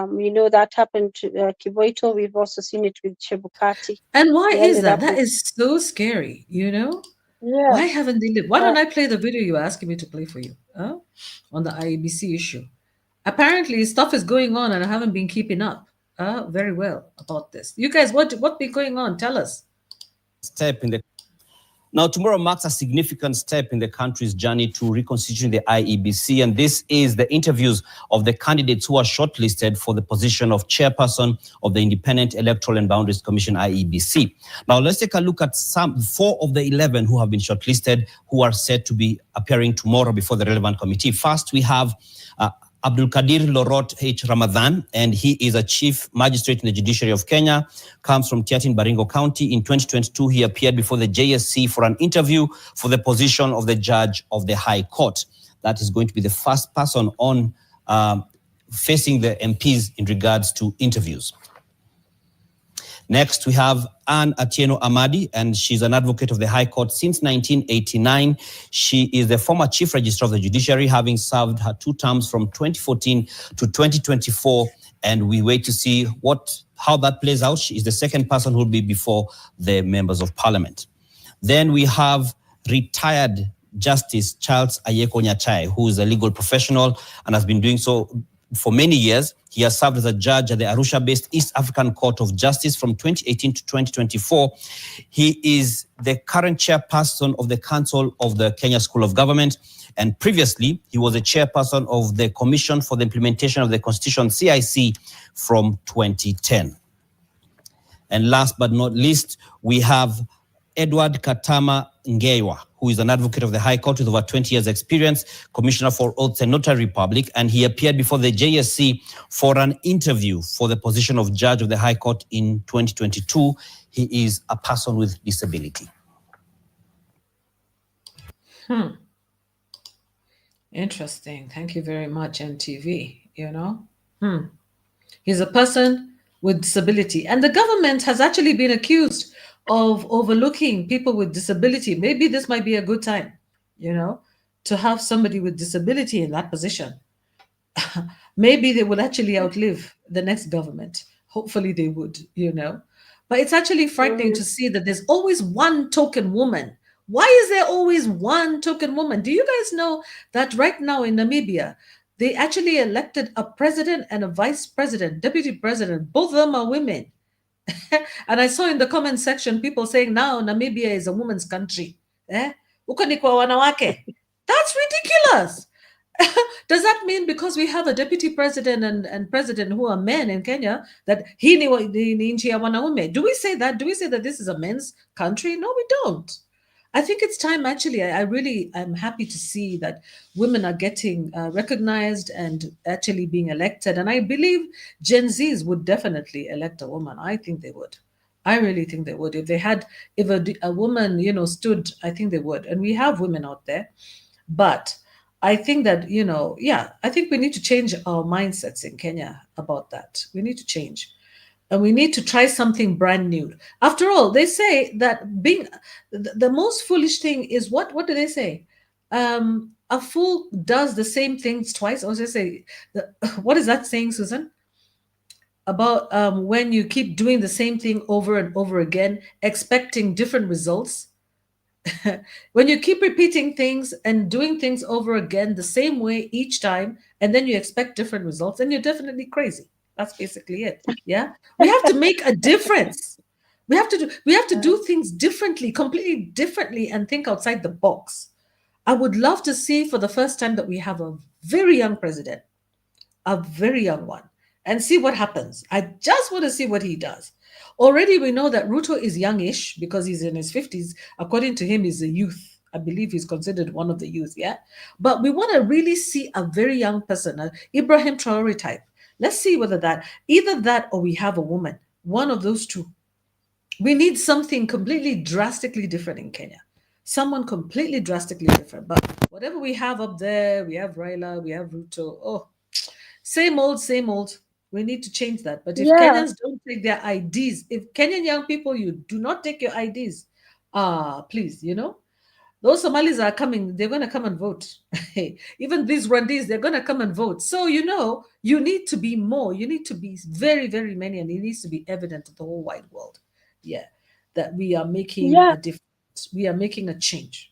D: we know that happened to Kivoito. We've also seen it with Chebukati.
A: And why
D: He
A: is
D: ended
A: that?
D: up
A: That
D: with,
A: is so scary, you know?
D: yeah.
A: Why haven't they lived? Why
D: Uh,
A: don't I play the video you're asking me to play for you on the IEBC issue? Apparently, stuff is going on, and I haven't been keeping up very well about this. You guys, what been going on? Tell us.
E: Step in the Now, tomorrow marks a significant step in the country's journey to reconstituting the IEBC, and this is the interviews of the candidates who are shortlisted for the position of chairperson of the Independent Electoral and Boundaries Commission, IEBC. Now, let's take a look at 4 of the 11 who have been shortlisted, who are set to be appearing tomorrow before the relevant committee. First, we have Abdul Kadir Lorot H. Ramadan, and he is a chief magistrate in the judiciary of Kenya, comes from Tiatin, Baringo County. In 2022, he appeared before the JSC for an interview for the position of the judge of the High Court. That is going to be the first person on facing the MPs in regards to interviews. Next, we have Anne Atieno Amadi, and she's an advocate of the High Court since 1989. She is the former Chief Registrar of the Judiciary, having served her 2 terms from 2014 to 2024, and we wait to see how that plays out. She is the second person who will be before the members of Parliament. Then we have retired Justice Charles Ayeko Nyachai, who is a legal professional and has been doing so for many years. He has served as a judge at the Arusha-based East African Court of Justice from 2018 to 2024. He is the current chairperson of the Council of the Kenya School of Government, and previously he was a chairperson of the Commission for the Implementation of the Constitution, CIC, from 2010. And last but not least, we have Edward Katama Ngewa, who is an advocate of the High Court with over 20 years experience, Commissioner for Oaths and Notary Public, and he appeared before the JSC for an interview for the position of Judge of the High Court in 2022. He is a person with disability.
A: Interesting. Thank you very much, NTV. He's a person with disability. And the government has actually been accused of overlooking people with disability. Maybe this might be a good time, to have somebody with disability in that position. Maybe they would actually outlive the next government. Hopefully they would, But it's actually frightening to see that there's always one token woman. Why is there always one token woman? Do you guys know that right now in Namibia, they actually elected a president and a vice president, deputy president. Both of them are women. And I saw in the comment section people saying now Namibia is a woman's country. Uko ni kwa wanawake. That's ridiculous. Does that mean because we have a deputy president and president who are men in Kenya that he ni nchi ya wanaume? Do we say that? Do we say that this is a men's country? No, we don't. I think it's time, actually. I'm happy to see that women are getting recognized and actually being elected. And I believe Gen Zs would definitely elect a woman. I think they would. I really think they would. If a woman, stood, I think they would. And we have women out there. But I think that, I think we need to change our mindsets in Kenya about that. We need to change. And we need to try something brand new. After all, they say that being the most foolish thing is what do they say? A fool does the same things twice. Or they say, what is that saying, Susan? About when you keep doing the same thing over and over again, expecting different results. When you keep repeating things and doing things over again the same way each time, and then you expect different results, then you're definitely crazy. That's basically it. Yeah. We have to make a difference. We have to do things differently, completely differently, and think outside the box. I would love to see for the first time that we have a very young president, a very young one, and see what happens. I just want to see what he does. Already we know that Ruto is youngish because he's in his 50s. According to him, he's a youth. I believe he's considered one of the youth, yeah? But we want to really see a very young person, a Ibrahim Traore type. Let's see whether that, either that or we have a woman, one of those two. We need something completely drastically different in Kenya. Someone completely drastically different. But whatever we have up there, we have Raila, we have Ruto. Oh, same old, same old. We need to change that. But if
D: Yeah,
A: Kenyans don't take their IDs, if Kenyan young people, you do not take your IDs, please, those Somalis are coming, they're going to come and vote. Even these Rwandese, they're going to come and vote. So, you need to be more, you need to be very, very many, and it needs to be evident to the whole wide world. Yeah, that we are making
D: yeah,
A: a difference. We are making a change.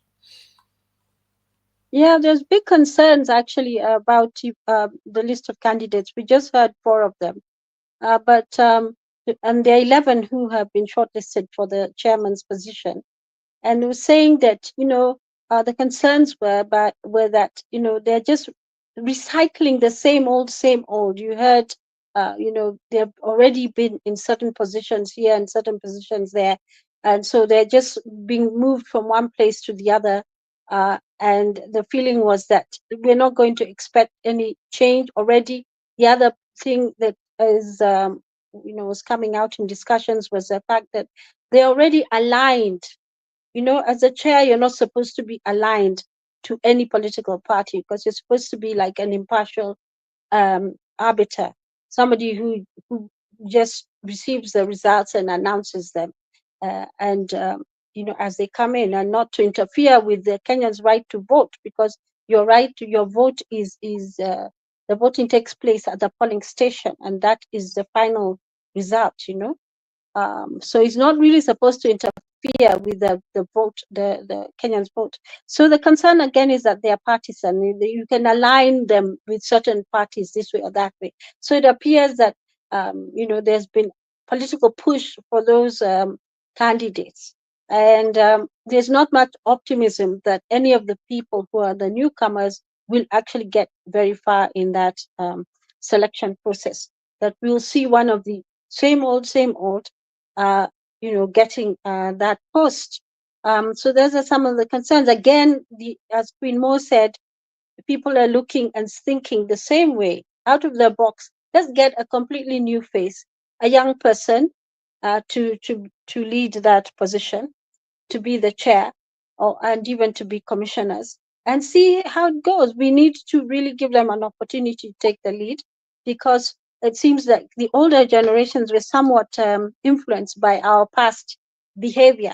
D: yeah. There's big concerns actually about the list of candidates. We just heard 4 of them, but and there are 11 who have been shortlisted for the chairman's position. And was saying that the concerns were that they're just recycling the same old, same old. You heard they've already been in certain positions here and certain positions there, and so they're just being moved from one place to the other. And the feeling was that we're not going to expect any change already. The other thing that is was coming out in discussions was the fact that they're already aligned. As a chair, you're not supposed to be aligned to any political party because you're supposed to be like an impartial arbiter, somebody who just receives the results and announces them, and as they come in, and not to interfere with the Kenyans' right to vote, because your right to your vote is the voting takes place at the polling station, and that is the final result. So it's not really supposed to interfere with the vote, the Kenyans' vote. So the concern again is that they are partisan. You can align them with certain parties this way or that way. So it appears that there's been political push for those candidates, and there's not much optimism that any of the people who are the newcomers will actually get very far in that selection process. That we'll see one of the same old, getting that post. So those are some of the concerns. Again, as Queen Mo said, people are looking and thinking the same way, out of the box. Let's get a completely new face, a young person, to lead that position, to be the chair, and even to be commissioners, and see how it goes. We need to really give them an opportunity to take the lead, because it seems like the older generations were somewhat influenced by our past behavior.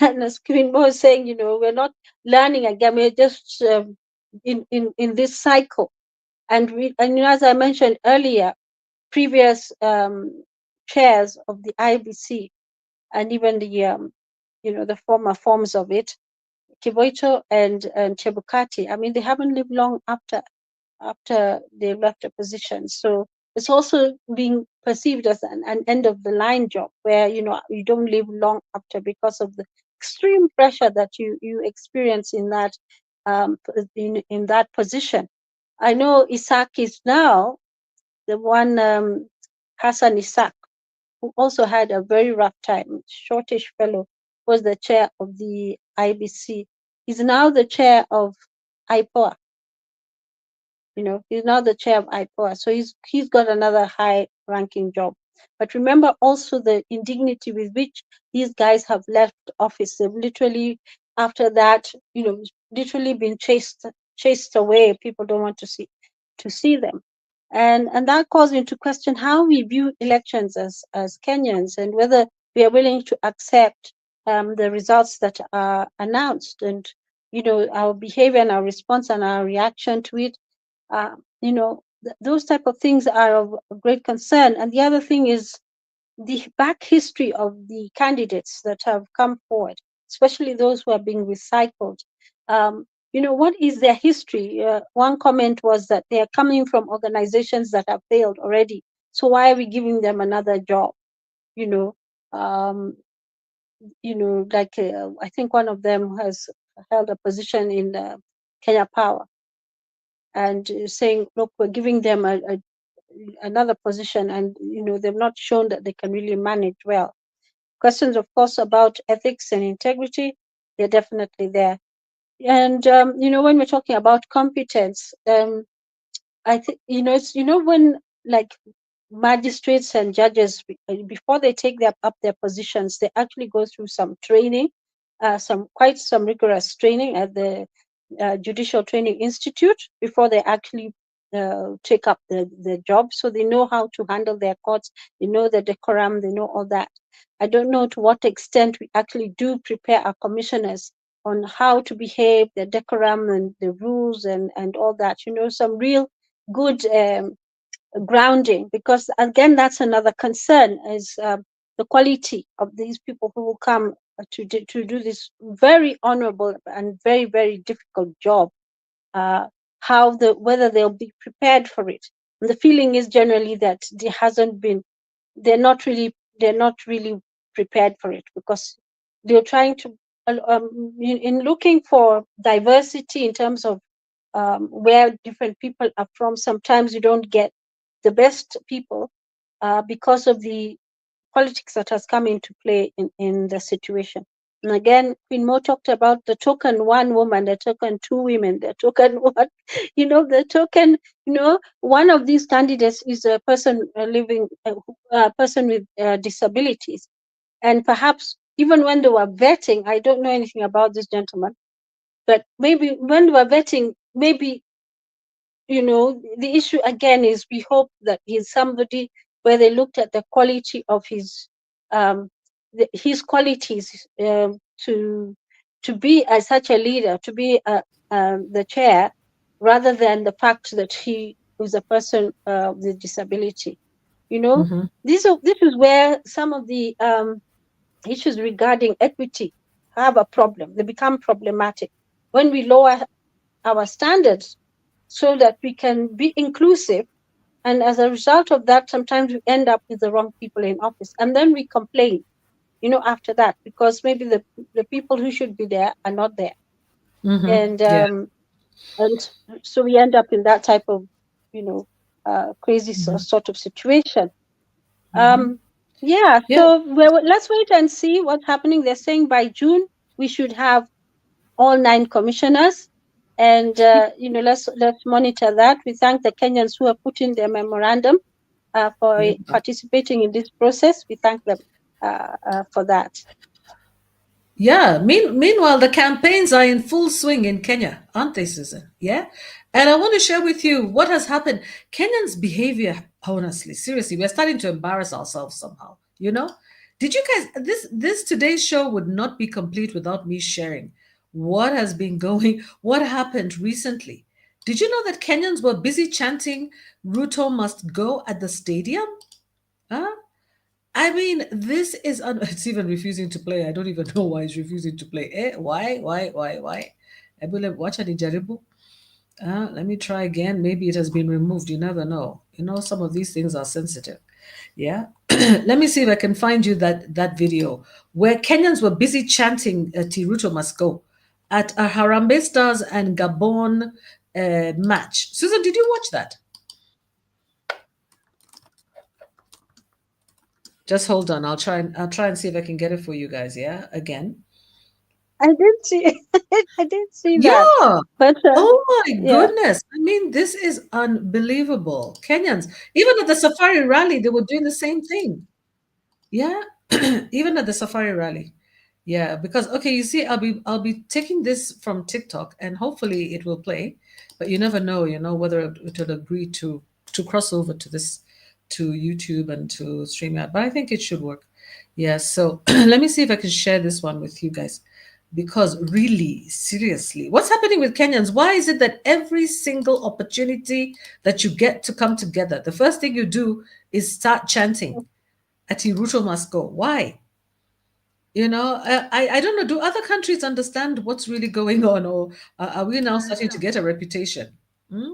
D: And as Queen Mo is saying, we're not learning again, we're just in this cycle. And as I mentioned earlier, previous chairs of the IBC, and even the former forms of it, Kiboito and Chebukati, I mean, they haven't lived long after they left the position. So it's also being perceived as an end of the line job, where you don't live long after, because of the extreme pressure that you experience in that in that position. I know Isaac is now the one, Hassan Isaac, who also had a very rough time. Shortish fellow, was the chair of the IBC. He's now the chair of IPOA. He's now the chair of IPOA. So he's got another high-ranking job. But remember also the indignity with which these guys have left office. They've literally, after that, literally been chased away. People don't want to see them. And that calls into question how we view elections as Kenyans, and whether we are willing to accept the results that are announced, and our behavior and our response and our reaction to it. Those type of things are of great concern. And the other thing is the back history of the candidates that have come forward, especially those who are being recycled. What is their history? One comment was that they are coming from organizations that have failed already. So why are we giving them another job? Like I think one of them has held a position in Kenya Power, and saying, look, we're giving them another position, and they've not shown that they can really manage well. Questions, of course, about ethics and integrity, they're definitely there. And when we're talking about competence, I think it's when like magistrates and judges, before they take up their positions, they actually go through some training, some rigorous training at the Judicial Training Institute before they actually take up the job. So they know how to handle their courts, they know the decorum, they know all that. I don't know to what extent we actually do prepare our commissioners on how to behave, the decorum and the rules and all that. Some real good grounding, because again, that's another concern, is the quality of these people who will come to do this very honorable and very, very difficult job. Whether they'll be prepared for it. And the feeling is generally that they're not really prepared for it, because they're trying to in looking for diversity in terms of where different people are from. Sometimes you don't get the best people because of the politics that has come into play in the situation. And again, Queen Mo talked about the token one woman, the token two women, the token one, the token, one of these candidates is a person person with disabilities. And perhaps even when they were vetting, I don't know anything about this gentleman, but maybe when they were vetting, maybe the issue again is, we hope that he's somebody where they looked at the quality of his qualities to be as such a leader, to be the chair, rather than the fact that he was a person with disability.
A: Mm-hmm.
D: This is where some of the issues regarding equity have a problem. They become problematic when we lower our standards so that we can be inclusive. And as a result of that, sometimes we end up with the wrong people in office. And then we complain, after that, because maybe the people who should be there are not there.
A: Mm-hmm.
D: And
A: Yeah.
D: and so we end up in that type of, crazy sort of situation.
A: Mm-hmm.
D: Yeah,
A: Yeah.
D: so let's wait and see what's happening. They're saying by June, we should have all 9 commissioners. And let's monitor that. We thank the Kenyans who have put in their memorandum for
A: Yeah.
D: participating in this process. We thank them for that.
A: Yeah. Meanwhile, the campaigns are in full swing in Kenya, aren't they, Susan? Yeah. And I want to share with you what has happened. Kenyans' behavior, honestly, seriously, we're starting to embarrass ourselves somehow. Did you guys, this today's show would not be complete without me sharing what has been going, what happened recently. Did you know that Kenyans were busy chanting Ruto must go at the stadium? Huh? I mean, this is it's even refusing to play. I don't even know why it's refusing to play. Why? Watch Jaribu. Let me try again. Maybe it has been removed. You never know. Some of these things are sensitive. Yeah. Let me see if I can find you that video where Kenyans were busy chanting Tiruto must go at a Harambee Stars and Gabon match. Susan, did you watch that? Just hold on. I'll try and see if I can get it for you guys. Yeah, again.
D: I did see, I did see that,
A: Yeah.
D: but
A: Oh my
D: yeah.
A: goodness. I mean, this is unbelievable. Kenyans, even at the safari rally, they were doing the same thing. Yeah. Even at the safari rally. Yeah, because okay, you see, I'll be taking this from TikTok and hopefully it will play, but you never know, whether it will agree to cross over to this to YouTube and to StreamYard. But I think it should work. Yeah, so let me see if I can share this one with you guys. Because really, seriously, what's happening with Kenyans? Why is it that every single opportunity that you get to come together, the first thing you do is start chanting, Ati Ruto must go? Why? I don't know. Do other countries understand what's really going on, or are we now starting to get a reputation? Hmm?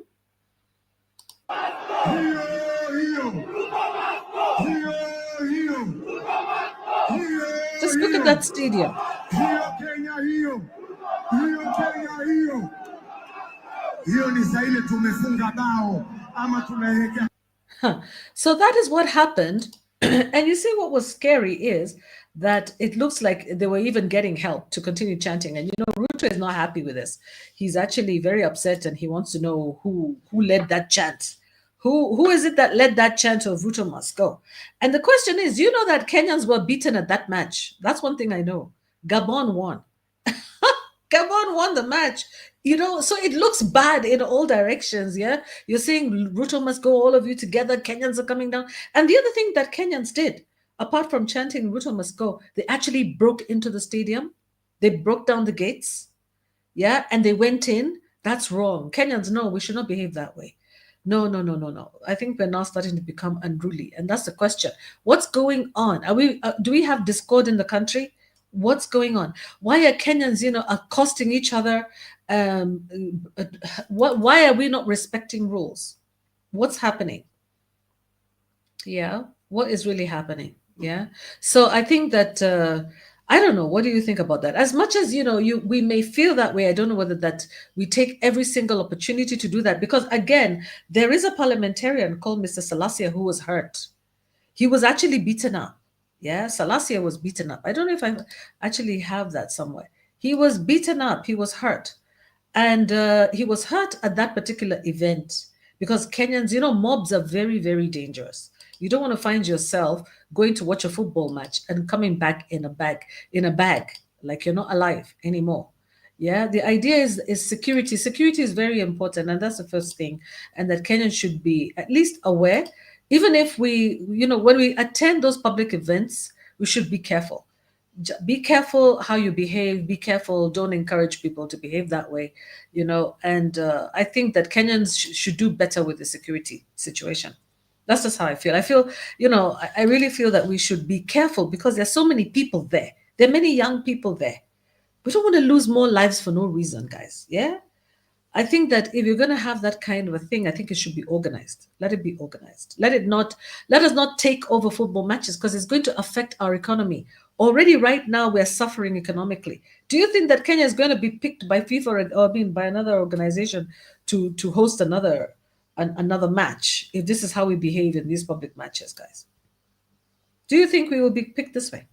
A: Just look at that stadium. Huh. So that is what happened And you see, what was scary is that it looks like they were even getting help to continue chanting. And Ruto is not happy with this. He's actually very upset, and he wants to know who led that chant. Who is it that led that chant of Ruto must go? And the question is, you know that Kenyans were beaten at that match? That's one thing I know. Gabon won. Gabon won the match. So it looks bad in all directions. Yeah, you're saying Ruto must go, all of you together. Kenyans are coming down. And the other thing that Kenyans did, apart from chanting Ruto must go, they actually broke into the stadium. They broke down the gates. Yeah, and they went in. That's wrong. Kenyans, no, we should not behave that way. No, no, no, no, no. I think we're now starting to become unruly, and that's the question. What's going on? Are we? Do we have discord in the country? What's going on? Why are Kenyans, accosting each other? Why are we not respecting rules? What's happening? Yeah, what is really happening? Yeah. So I think that I don't know. What do you think about that? As much as we may feel that way. I don't know whether that we take every single opportunity to do that, because again, there is a parliamentarian called Mr. Salasia who was hurt. He was actually beaten up. Yeah, Salasia was beaten up. I don't know if I actually have that somewhere. He was beaten up. He was hurt. And he was hurt at that particular event because Kenyans, mobs are very, very dangerous. You don't want to find yourself going to watch a football match and coming back in a bag, like you're not alive anymore. Yeah, the idea is security. Security is very important, and that's the first thing. And that Kenyans should be at least aware, even if when we attend those public events, we should be careful. Be careful how you behave. Be careful. Don't encourage people to behave that way. And I think that Kenyans should do better with the security situation. That's just how I feel. I feel, I really feel that we should be careful because there's so many people there. There are many young people there. We don't want to lose more lives for no reason, guys. Yeah. I think that if you're going to have that kind of a thing, I think it should be organized. Let it be organized. Let us not take over football matches because it's going to affect our economy. Already right now, we're suffering economically. Do you think that Kenya is going to be picked by FIFA or by another organization to host another match if this is how we behave in these public matches, guys? Do you think we will be picked this way?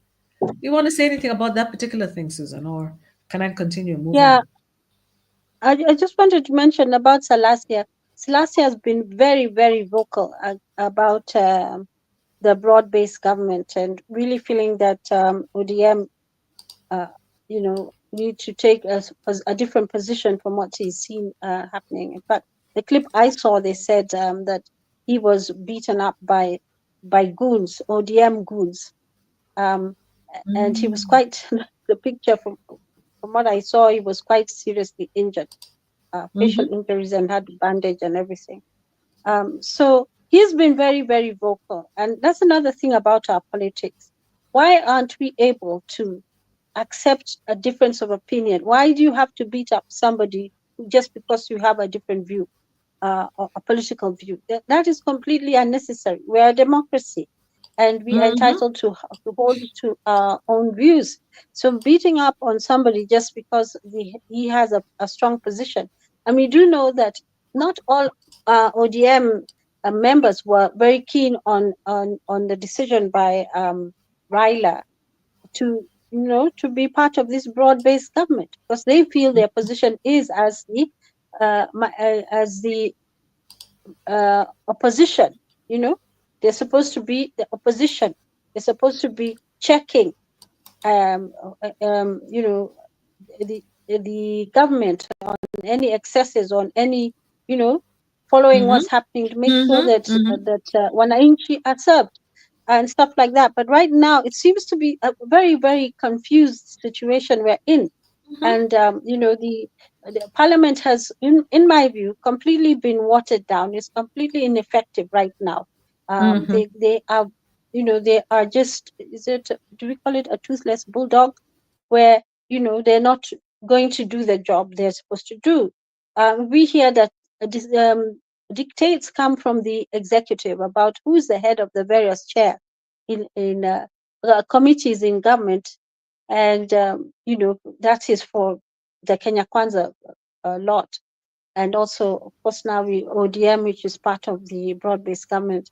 A: You want to say anything about that particular thing, Susan, or can I continue moving
D: Yeah,
A: on?
D: I just wanted to mention about Salasia. Salasia has been very, very vocal about the broad-based government and really feeling that ODM, need to take a different position from what he's seen happening. In fact, the clip I saw, they said that he was beaten up by goons, ODM goons, and he was quite. The picture from what I saw, he was quite seriously injured, facial injuries, and had bandage and everything. So he's been very, very vocal, and that's another thing about our politics. Why aren't we able to accept a difference of opinion? Why do you have to beat up somebody just because you have a different view, or a political view? That is completely unnecessary. We're a democracy, and we are entitled to hold to our own views. So beating up on somebody just because he has a strong position, and we do know that not all ODM members were very keen on the decision by Raila to to be part of this broad-based government, because they feel their position is as the opposition. They're supposed to be the opposition. They're supposed to be checking the government on any excesses, on any following what's happening, to make sure that wananchi are served and stuff like that. But right now, it seems to be a very, very confused situation we're in. And, the parliament has, in my view, completely been watered down. It's completely ineffective right now. They are, they are just, do we call it a toothless bulldog? Where, they're not going to do the job they're supposed to do. We hear that dictates come from the executive about who's the head of the various chair in committees in government, and that is for the Kenya Kwanza lot, and also of course now we ODM, which is part of the broad-based government.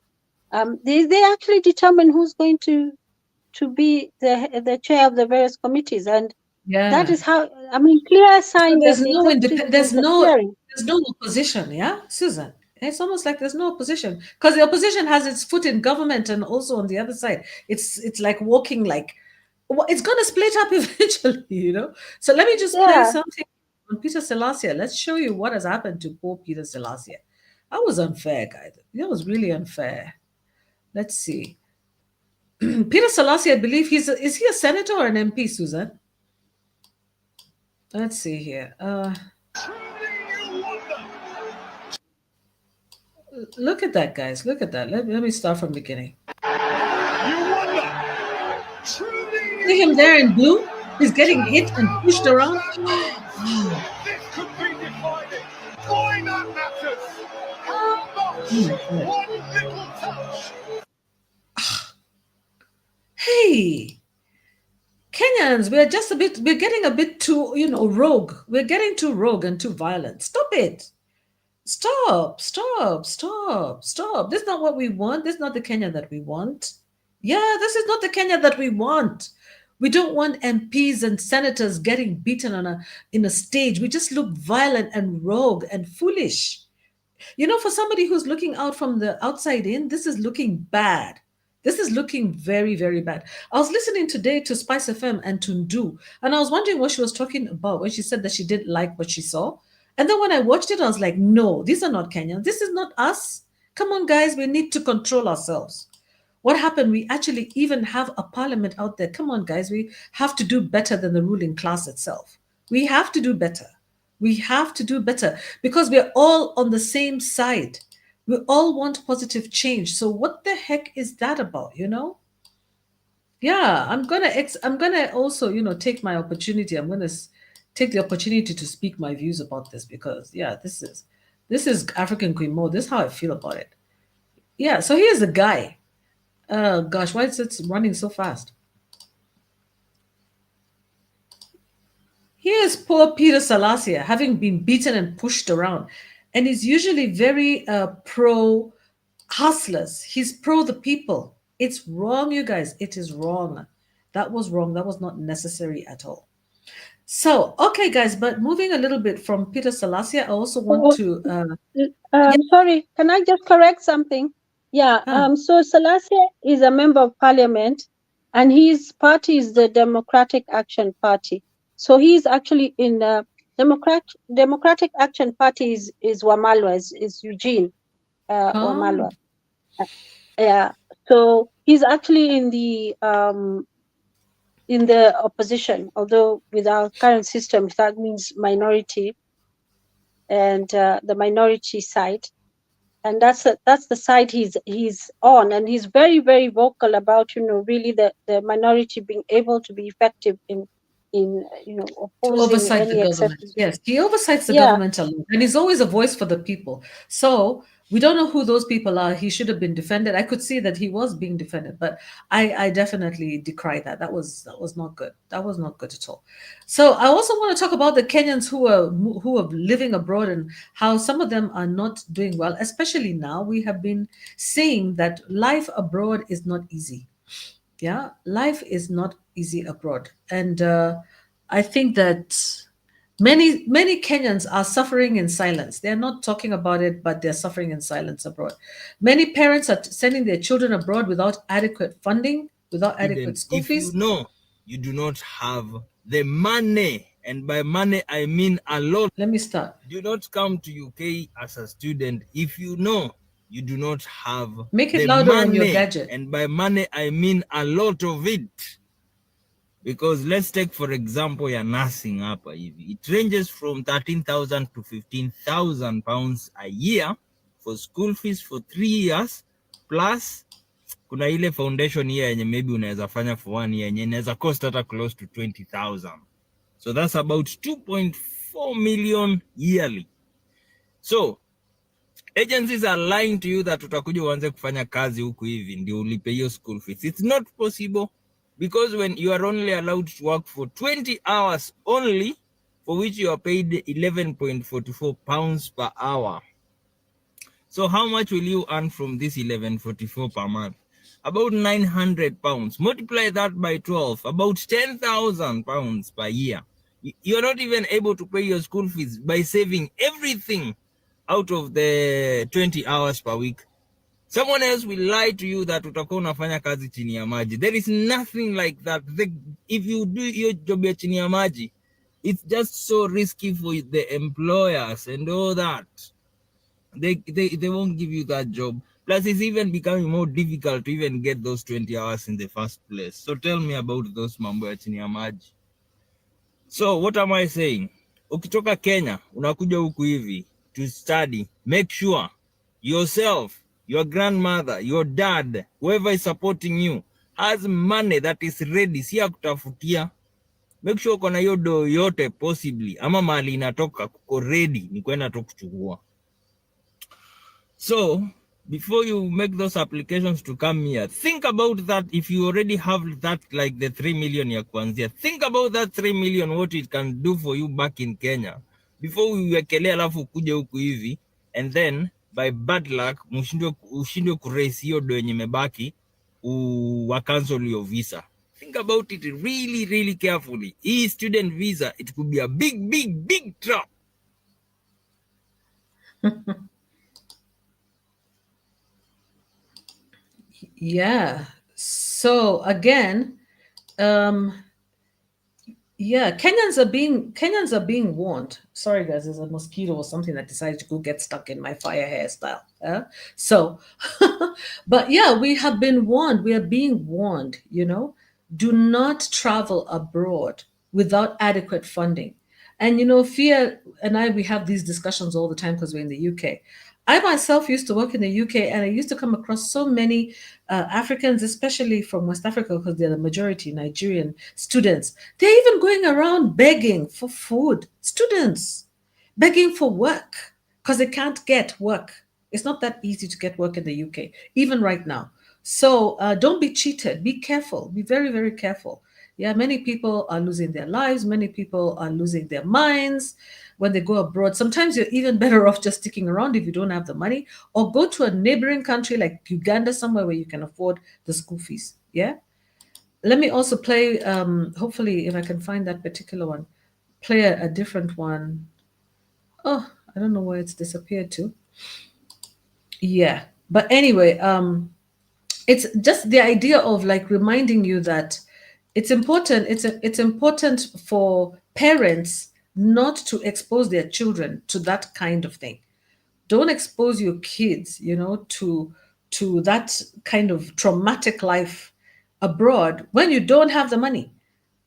D: They actually determine who's going to be the chair of the various committees, and that is how, I mean, clear sign
A: So
D: that the executive is interfering.
A: there's no opposition, yeah, Susan. It's almost like there's no opposition because the opposition has its foot in government and also on the other side. It's like walking like it's gonna split up eventually, you know. So let me just play
D: Yeah,
A: something on Peter Selassie. Let's show you what has happened to poor Peter Selassie. That was unfair, guys. That was really unfair. Let's see. Peter Selassie, I believe is he a senator or an MP, Susan? Let's see here. Look at that, guys. Look at that. Let me start from the beginning. See him there in blue? He's getting hit and pushed around.
F: This could be defining. Why that matters. How much? One little touch.
A: Hey, Kenyans, we're getting a bit too, rogue. We're getting too rogue and too violent. Stop it. Stop. This is not what we want. This is not the Kenya that we want. Yeah, this is not the Kenya that we want. We don't want MPs and senators getting beaten in a stage. We just look violent and rogue and foolish. For somebody who's looking out from the outside in, this is looking bad. This is looking very, very bad. I was listening today to Spice FM and Tundu, and I was wondering what she was talking about when she said that she didn't like what she saw. And then when I watched it, I was like, no, these are not Kenyans. This is not us. Come on, guys, we need to control ourselves. What happened? We actually even have a parliament out there. Come on, guys, we have to do better than the ruling class itself. We have to do better. We have to do better because we're all on the same side. We all want positive change. So what the heck is that about, Yeah, I'm gonna also, take my opportunity. I'm gonna take the opportunity to speak my views about this because yeah, this is African Queen Mode. This is how I feel about it. Yeah, so here's the guy. Gosh, why is it running so fast? Here's poor Peter Selassie having been beaten and pushed around. And he's usually very pro hustlers. He's pro the people. It's wrong, you guys. It is wrong. That was wrong. That was not necessary at all. So, okay, guys, but moving a little bit from Peter Selassie, I also want to.
D: Sorry, can I just correct something? Yeah, so Selassie is a member of parliament and his party is the Democratic Action Party. So he's actually in the Democratic Action Party is Wamalwa, is Eugene Wamalwa. Yeah, so he's actually in the opposition, although with our current system, that means minority and the minority side. And that's the side he's on, and he's very, very vocal about really the minority being able to be effective in opposing
A: oversight the government. Yes, he oversights the government a lot, and he's always a voice for the people. So we don't know who those people are. He should have been defended. I could see that he was being defended, but I definitely decry that. That was not good. That was not good at all. So I also want to talk about the Kenyans who are living abroad and how some of them are not doing well. Especially now, we have been saying that life abroad is not easy. Yeah, life is not easy abroad, and I think that many Kenyans are suffering in silence. They're not talking about it, but they're suffering in silence abroad. Many parents are sending their children abroad without adequate funding, without adequate school fees.
F: If you know you do not have the money, and by money I mean a lot.
A: Let me start.
F: Do not come to UK as a student if you know you do not have
A: Make it louder
F: money,
A: on your gadget.
F: And by money I mean a lot of it. Because let's take for example your nursing hapa hivi. It ranges from 13,000 to 15,000 pounds a year for school fees for 3 years, plus kuna ile foundation year yenye maybe unaweza fanya for 1 year yenye inaweza cost hata close to 20,000. So that's about 2.4 million yearly. So agencies are lying to you that utakuja uanze kufanya kazi huku hivi ndio ulipe hiyo school fees. It's not possible, because when you are only allowed to work for 20 hours only, for which you are paid 11.44 pounds per hour. So how much will you earn from this 1144 per month? About 900 pounds. Multiply that by 12, about 10,000 pounds per year. You're not even able to pay your school fees by saving everything out of the 20 hours per week. Someone else will lie to you that utakuwa unafanya kazi chini ya maji. There is nothing like that. If you do your job ya chini ya maji, it's just so risky for the employers and all that. They won't give you that job. Plus, it's even becoming more difficult to even get those 20 hours in the first place. So tell me about those mambo ya chini ya maji. So what am I saying? Ukitoka Kenya, unakuja huku hivi to study. Make sure yourself, your grandmother, your dad, whoever is supporting you has money that is ready. Si ya kutafutia. Make sure uko na hiyo do yote possibly. Ama mali inatoka kuko ready ni kwenda tu kuchukua. So before you make those applications to come here, think about that. If you already have that, like the 3 million ya kuanzia, think about that 3 million, what it can do for you back in Kenya before uiwekelea alafu kuja huku hivi, and then by bad luck ushindwe kuraise hiyo do yenye imebaki, wa cancel your visa. Think about it really, really carefully. Hii student visa, it could be a big trap.
A: Yeah. So again, yeah, Kenyans are being warned. Sorry guys, there's a mosquito or something that decided to go get stuck in my fire hairstyle. So but yeah, we have been warned. We are being warned, do not travel abroad without adequate funding. And Fia and I, we have these discussions all the time because we're in the UK. I myself used to work in the UK, and I used to come across so many Africans, especially from West Africa, because they're the majority Nigerian students. They're even going around begging for food. Students begging for work because they can't get work. It's not that easy to get work in the UK, even right now. So don't be cheated. Be careful. Be very, very careful. Yeah, many people are losing their lives. Many people are losing their minds when they go abroad. Sometimes you're even better off just sticking around if you don't have the money, or go to a neighboring country like Uganda, somewhere where you can afford the school fees. Yeah. Let me also play, hopefully, if I can find that particular one, play a different one. Oh, I don't know where it's disappeared to. Yeah. But anyway, it's just the idea of like reminding you that it's important. It's important for parents not to expose their children to that kind of thing. Don't expose your kids, to that kind of traumatic life abroad when you don't have the money.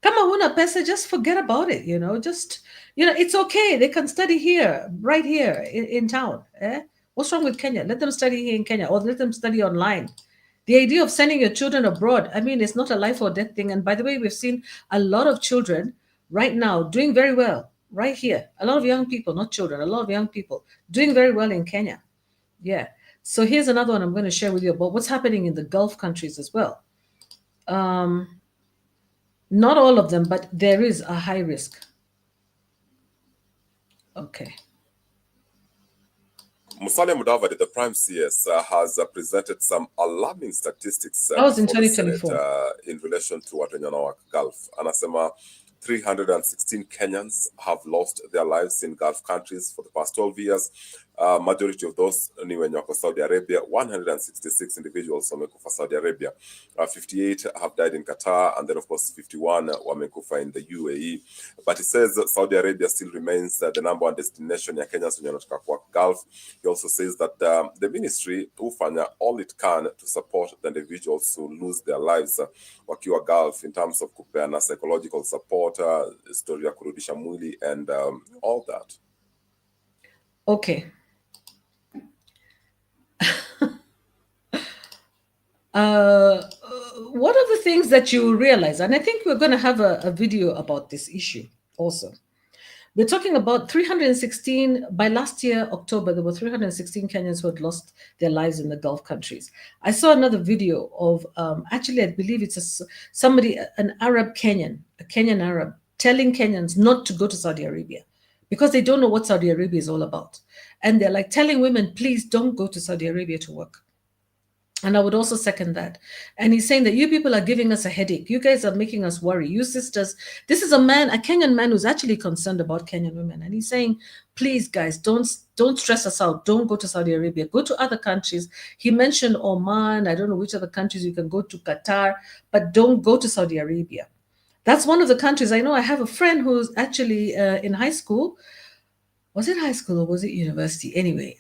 A: Kama huna pesa, just forget about it, just, it's okay. They can study here, right here in town. What's wrong with Kenya? Let them study here in Kenya, or let them study online. The idea of sending your children abroad, I mean, it's not a life or death thing. And by the way, we've seen a lot of children right now doing very well right here. A lot of young people, not children, a lot of young people doing very well in Kenya. Yeah. So here's another one I'm going to share with you about what's happening in the Gulf countries as well. Not all of them, but there is a high risk. Okay.
G: Musalia Mudavadi, the Prime CS, has presented some alarming statistics
A: That was in
G: for the Senate
A: 2024.
G: in relation to Watenyana Gulf. Anasema 316 Kenyans have lost their lives in Gulf countries for the past 12 years. Majority of those ni wenye wako Saudi Arabia. 166 individuals wamekufa Saudi Arabia. 58 have died in Qatar, and then of course 51 wamekufa in the UAE. But he says Saudi Arabia still remains the number one destination ya Kenyans wenye wanataka kwa Gulf. He also says that the ministry hufanya all it can to support the individuals who lose their lives wakiwa Gulf in terms of kupeana psychological support, story ya kurudisha mwili, and all that.
A: Okay. One of the things that you realize, and I think we're going to have a video about this issue also. We're talking about 316, by last year, October, there were 316 Kenyans who had lost their lives in the Gulf countries. I saw another video of, actually, I believe it's somebody, an Arab Kenyan, a Kenyan Arab, telling Kenyans not to go to Saudi Arabia because they don't know what Saudi Arabia is all about. And they're like telling women, please don't go to Saudi Arabia to work. And I would also second that. And he's saying that you people are giving us a headache. You guys are making us worry. You sisters, this is a man, a Kenyan man who's actually concerned about Kenyan women. And he's saying, please, guys, don't stress us out. Don't go to Saudi Arabia. Go to other countries. He mentioned Oman. I don't know which other countries you can go to, Qatar, but don't go to Saudi Arabia. That's one of the countries. I know I have a friend who's actually in high school. Was it high school or was it university? Anyway,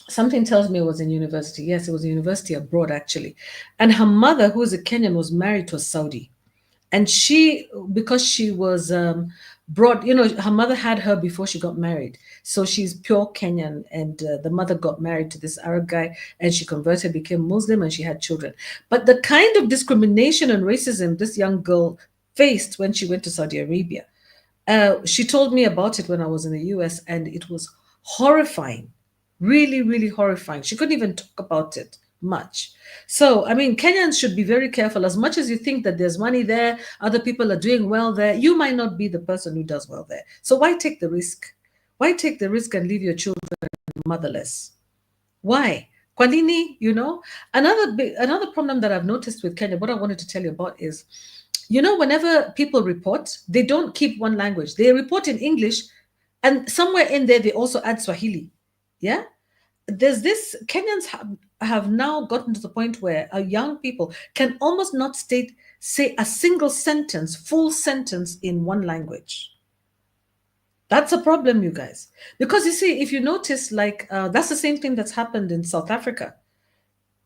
A: something tells me it was in university. Yes, it was a university abroad, actually. And her mother, who is a Kenyan, was married to a Saudi. And she, because she was brought, her mother had her before she got married. So she's pure Kenyan. And the mother got married to this Arab guy and she converted, became Muslim, and she had children. But the kind of discrimination and racism this young girl faced when she went to Saudi Arabia, she told me about it when I was in the US, and it was horrifying. Really, really horrifying. She couldn't even talk about it much. So, I mean, Kenyans should be very careful. As much as you think that there's money there, other people are doing well there, you might not be the person who does well there. So why take the risk? Why take the risk and leave your children motherless? Why? Kwanini, another problem that I've noticed with Kenya, what I wanted to tell you about is, whenever people report, they don't keep one language. They report in English, and somewhere in there, they also add Swahili. Yeah? There's this, Kenyans have now gotten to the point where young people can almost not say a single sentence, full sentence in one language. That's a problem, you guys. Because you see, if you notice, that's the same thing that's happened in South Africa.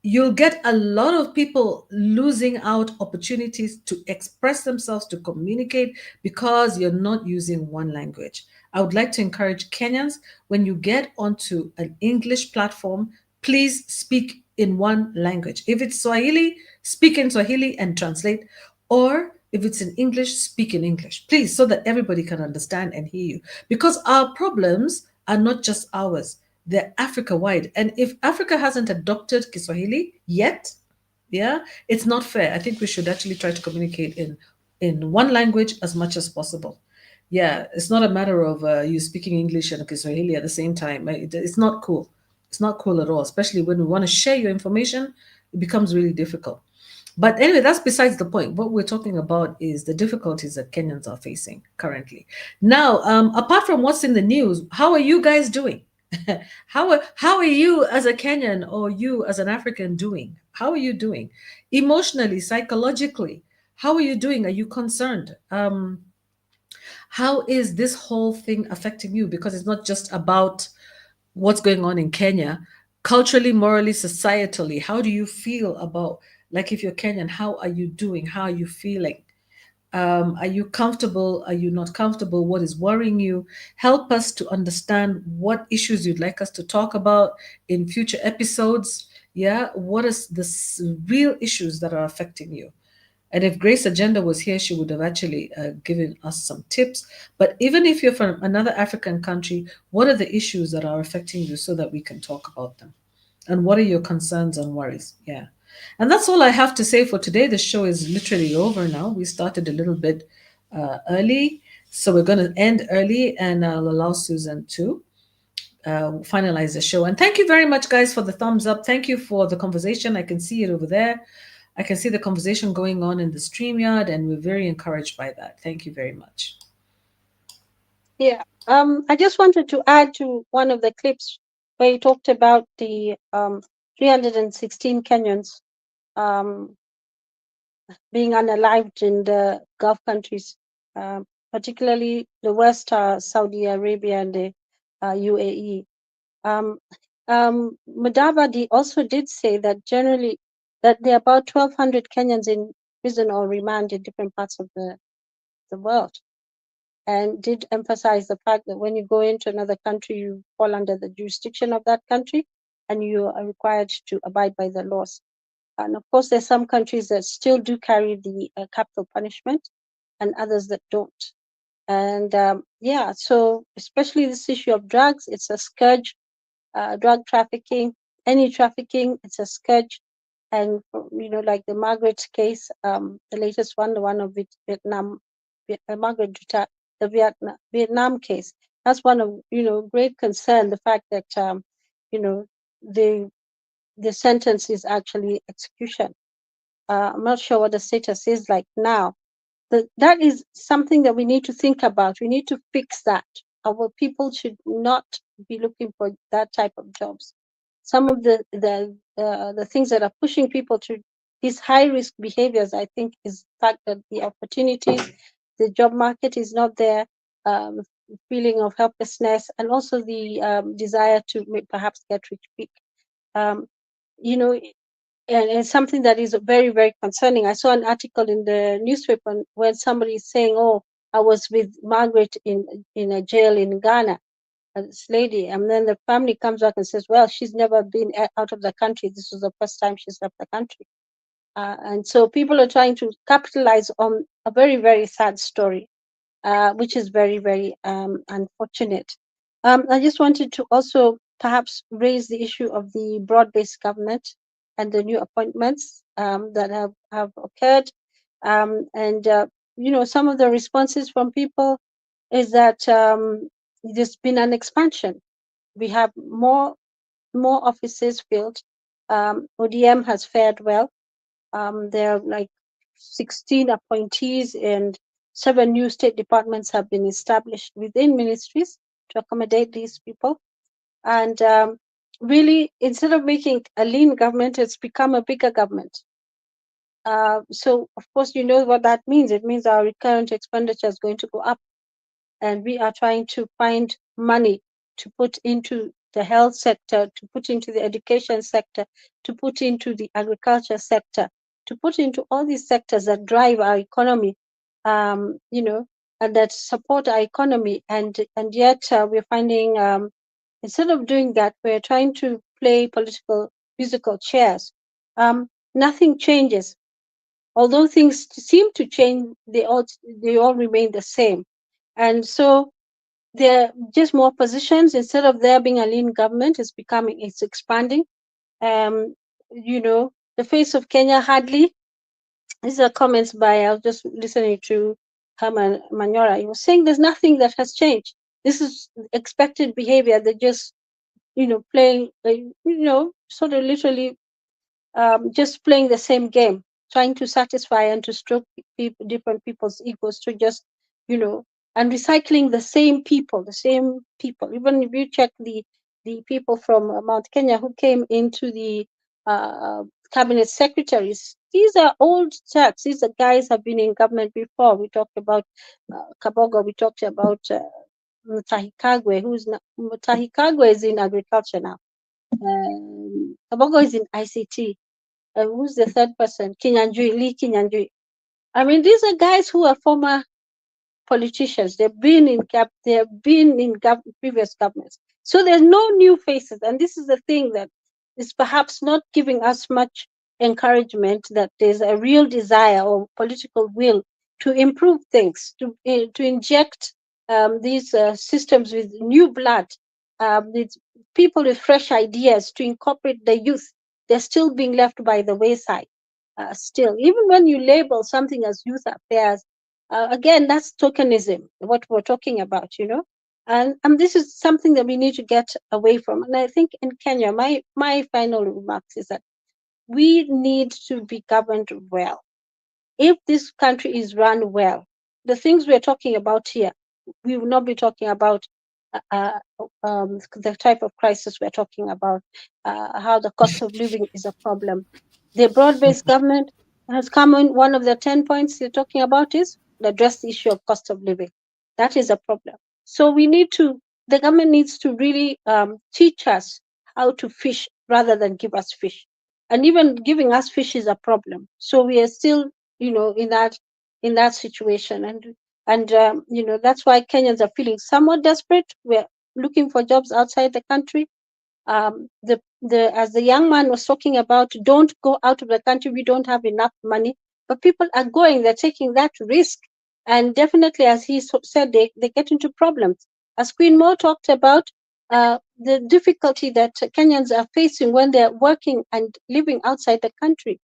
A: You'll get a lot of people losing out opportunities to express themselves, to communicate, because you're not using one language. I would like to encourage Kenyans, when you get onto an English platform, please speak in one language. If it's Swahili, speak in Swahili and translate. Or if it's in English, speak in English, please, so that everybody can understand and hear you. Because our problems are not just ours. They're Africa-wide. And if Africa hasn't adopted Kiswahili yet, yeah, it's not fair. I think we should actually try to communicate in one language as much as possible. Yeah, it's not a matter of you speaking English and Kiswahili at the same time. It's not cool. It's not cool at all, especially when we want to share your information. It becomes really difficult. But anyway, that's besides the point. What we're talking about is the difficulties that Kenyans are facing currently. Now, apart from what's in the news, how are you guys doing? How are you as a Kenyan or you as an African doing? How are you doing? Emotionally, psychologically, how are you doing? Are you concerned? How is this whole thing affecting you? Because it's not just about what's going on in Kenya. Culturally, morally, societally, how do you feel about, like, if you're Kenyan, how are you doing? How are you feeling? Are you comfortable? Are you not comfortable? What is worrying you? Help us to understand what issues you'd like us to talk about in future episodes. Yeah, what is the real issues that are affecting you? And if Grace Agenda was here, she would have actually given us some tips. But even if you're from another African country, what are the issues that are affecting you so that we can talk about them? And what are your concerns and worries? Yeah. And that's all I have to say for today. The show is literally over now. We started a little bit early, so we're going to end early, and I'll allow Susan to finalize the show. And thank you very much, guys, for the thumbs up. Thank you for the conversation. I can see it over there. I can see the conversation going on in the StreamYard, and we're very encouraged by that. Thank you very much.
D: Yeah. I just wanted to add to one of the clips where you talked about the 316 Kenyans being unalived in the Gulf countries, particularly the West, Saudi Arabia and the UAE. Mudavadi also did say that generally that there are about 1,200 Kenyans in prison or remand in different parts of the world, and did emphasize the fact that when you go into another country, you fall under the jurisdiction of that country, and you are required to abide by the laws. And of course, there's some countries that still do carry the capital punishment, and others that don't. And yeah, so especially this issue of drugs, it's a scourge. Drug trafficking, any trafficking, it's a scourge. And like the Margaret's case, the latest one, the one of Vietnam, Margaret the Vietnam case. That's one of, great concern, the fact that, the sentence is actually execution. I'm not sure what the status is like now. That is something that we need to think about. We need to fix that. Our people should not be looking for that type of jobs. Some of the things that are pushing people to these high risk behaviors, I think, is the fact that the opportunities, the job market is not there, feeling of helplessness, and also the desire to perhaps get rich quick. You know, and something that is very, very concerning. I saw an article in the newspaper where somebody is saying, "Oh, I was with Margaret in a jail in Ghana, this lady," and then the family comes back and says, "Well, she's never been out of the country. This was the first time she's left the country." And so people are trying to capitalize on a very, very sad story, which is very, very unfortunate. I just wanted to also perhaps raise the issue of the broad-based government and the new appointments that have occurred. Some of the responses from people is that there's been an expansion. We have more offices filled. ODM has fared well. There are like 16 appointees and 7 new state departments have been established within ministries to accommodate these people. And really, instead of making a lean government, it's become a bigger government. So, of course, you know what that means. It means our recurrent expenditure is going to go up. And we are trying to find money to put into the health sector, to put into the education sector, to put into the agriculture sector, to put into all these sectors that drive our economy, and that support our economy. And yet we're finding, instead of doing that, we're trying to play political musical chairs. Nothing changes. Although things seem to change, they all remain the same. And so there are just more positions. Instead of there being a lean government, it's expanding. The face of Kenya hardly. These are comments by, I was just listening to Herman Manyora. He was saying there's nothing that has changed. This is expected behavior. They're just, playing, sort of literally just playing the same game, trying to satisfy and to stroke different people's egos to just, and recycling the same people. Even if you check the people from Mount Kenya who came into the cabinet secretaries, these are old chaps. These are guys have been in government before. We talked about Kabogo. We talked about Mutahi Kagwe, Mutahi Kagwe is in agriculture now. Kabogo is in ICT. Who's the third person? Lee Kinyanjui. I mean, these are guys who are former politicians. They've been in previous governments. So there's no new faces. And this is the thing that is perhaps not giving us much encouragement, that there's a real desire or political will to improve things, to inject these systems with new blood, these people with fresh ideas, to incorporate the youth. They're still being left by the wayside. Still, even when you label something as youth affairs, again, that's tokenism, what we're talking about, and this is something that we need to get away from. And I think in Kenya, my final remarks is that we need to be governed well. If this country is run well, the things we're talking about here, we will not be talking about the type of crisis we're talking about, how the cost of living is a problem. The broad-based government has come in, one of the 10 points they're talking about is to address the issue of cost of living. That is a problem. So the government needs to really teach us how to fish rather than give us fish. And even giving us fish is a problem. So we are still, in that situation. And that's why Kenyans are feeling somewhat desperate. We're looking for jobs outside the country. As the young man was talking about, don't go out of the country, we don't have enough money. But people are going, they're taking that risk. And definitely, as he said, they get into problems. As Queen Mo talked about, the difficulty that Kenyans are facing when they're working and living outside the country.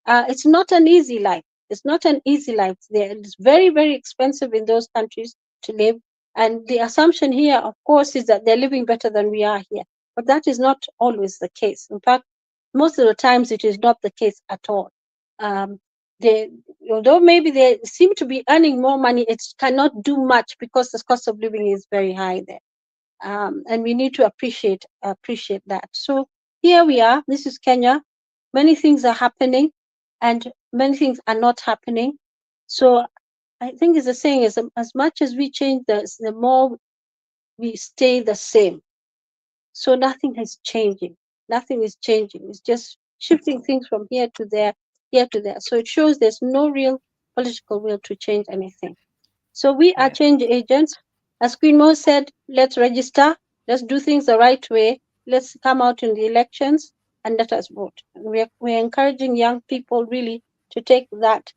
D: It's not an easy life. It's not an easy life. It's very, very expensive in those countries. to live. And the assumption here, of course, is that they're living better than we are here. But that is not always the case. In fact, most of the times it is not the case at all. They, although maybe they seem to be earning more money, it cannot do much because the cost of living is very high there. And we need to appreciate that. So here we are. This is Kenya. Many things are happening, and many things are not happening. So I think it's the saying: as much as we change, the more we stay the same. So nothing is changing. Nothing is changing. It's just shifting things from here to there, here to there. So it shows there's no real political will to change anything. So we are change agents. As Queen Mo said, let's register. Let's do things the right way. Let's come out in the elections and let us vote. We're encouraging young people really to take that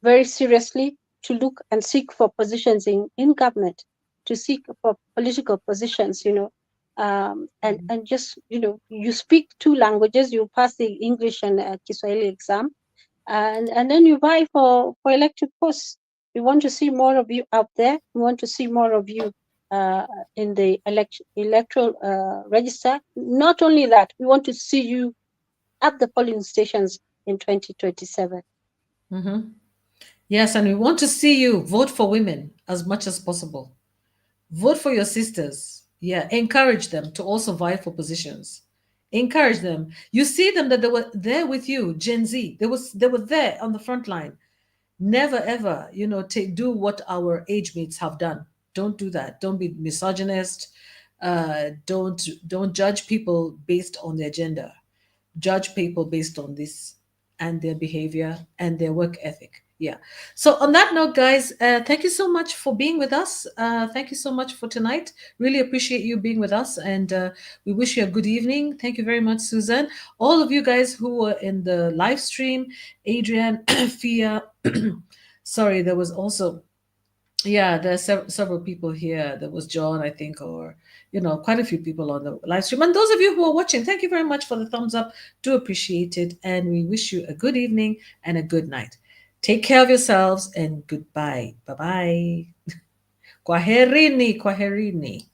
D: very seriously, to look and seek for positions in government, to seek for political positions, and just, you speak 2 languages, you pass the English and Kiswahili exam, and then you vie for elective posts. We want to see more of you out there. We want to see more of you in the electoral register. Not only that, we want to see you at the polling stations in 2027.
A: Mm-hmm. Yes, and we want to see you vote for women as much as possible. Vote for your sisters. Yeah, encourage them to also vie for positions. Encourage them. You see them that they were there with you, Gen Z. They were there on the front line. Never ever, do what our age mates have done. Don't do that. Don't be misogynist. Don't judge people based on their gender. Judge people based on this and their behavior and their work ethic. Yeah. So on that note, guys, thank you so much for being with us. Thank you so much for tonight. Really appreciate you being with us, and we wish you a good evening. Thank you very much, Susan. All of you guys who were in the live stream, Adrian, Fia. Sorry, there was also, yeah, there are several people here. There was John, I think, or quite a few people on the live stream. And those of you who are watching, thank you very much for the thumbs up. Do appreciate it, and we wish you a good evening and a good night. Take care of yourselves, and goodbye. Bye bye. Kwaherini, kwaherini.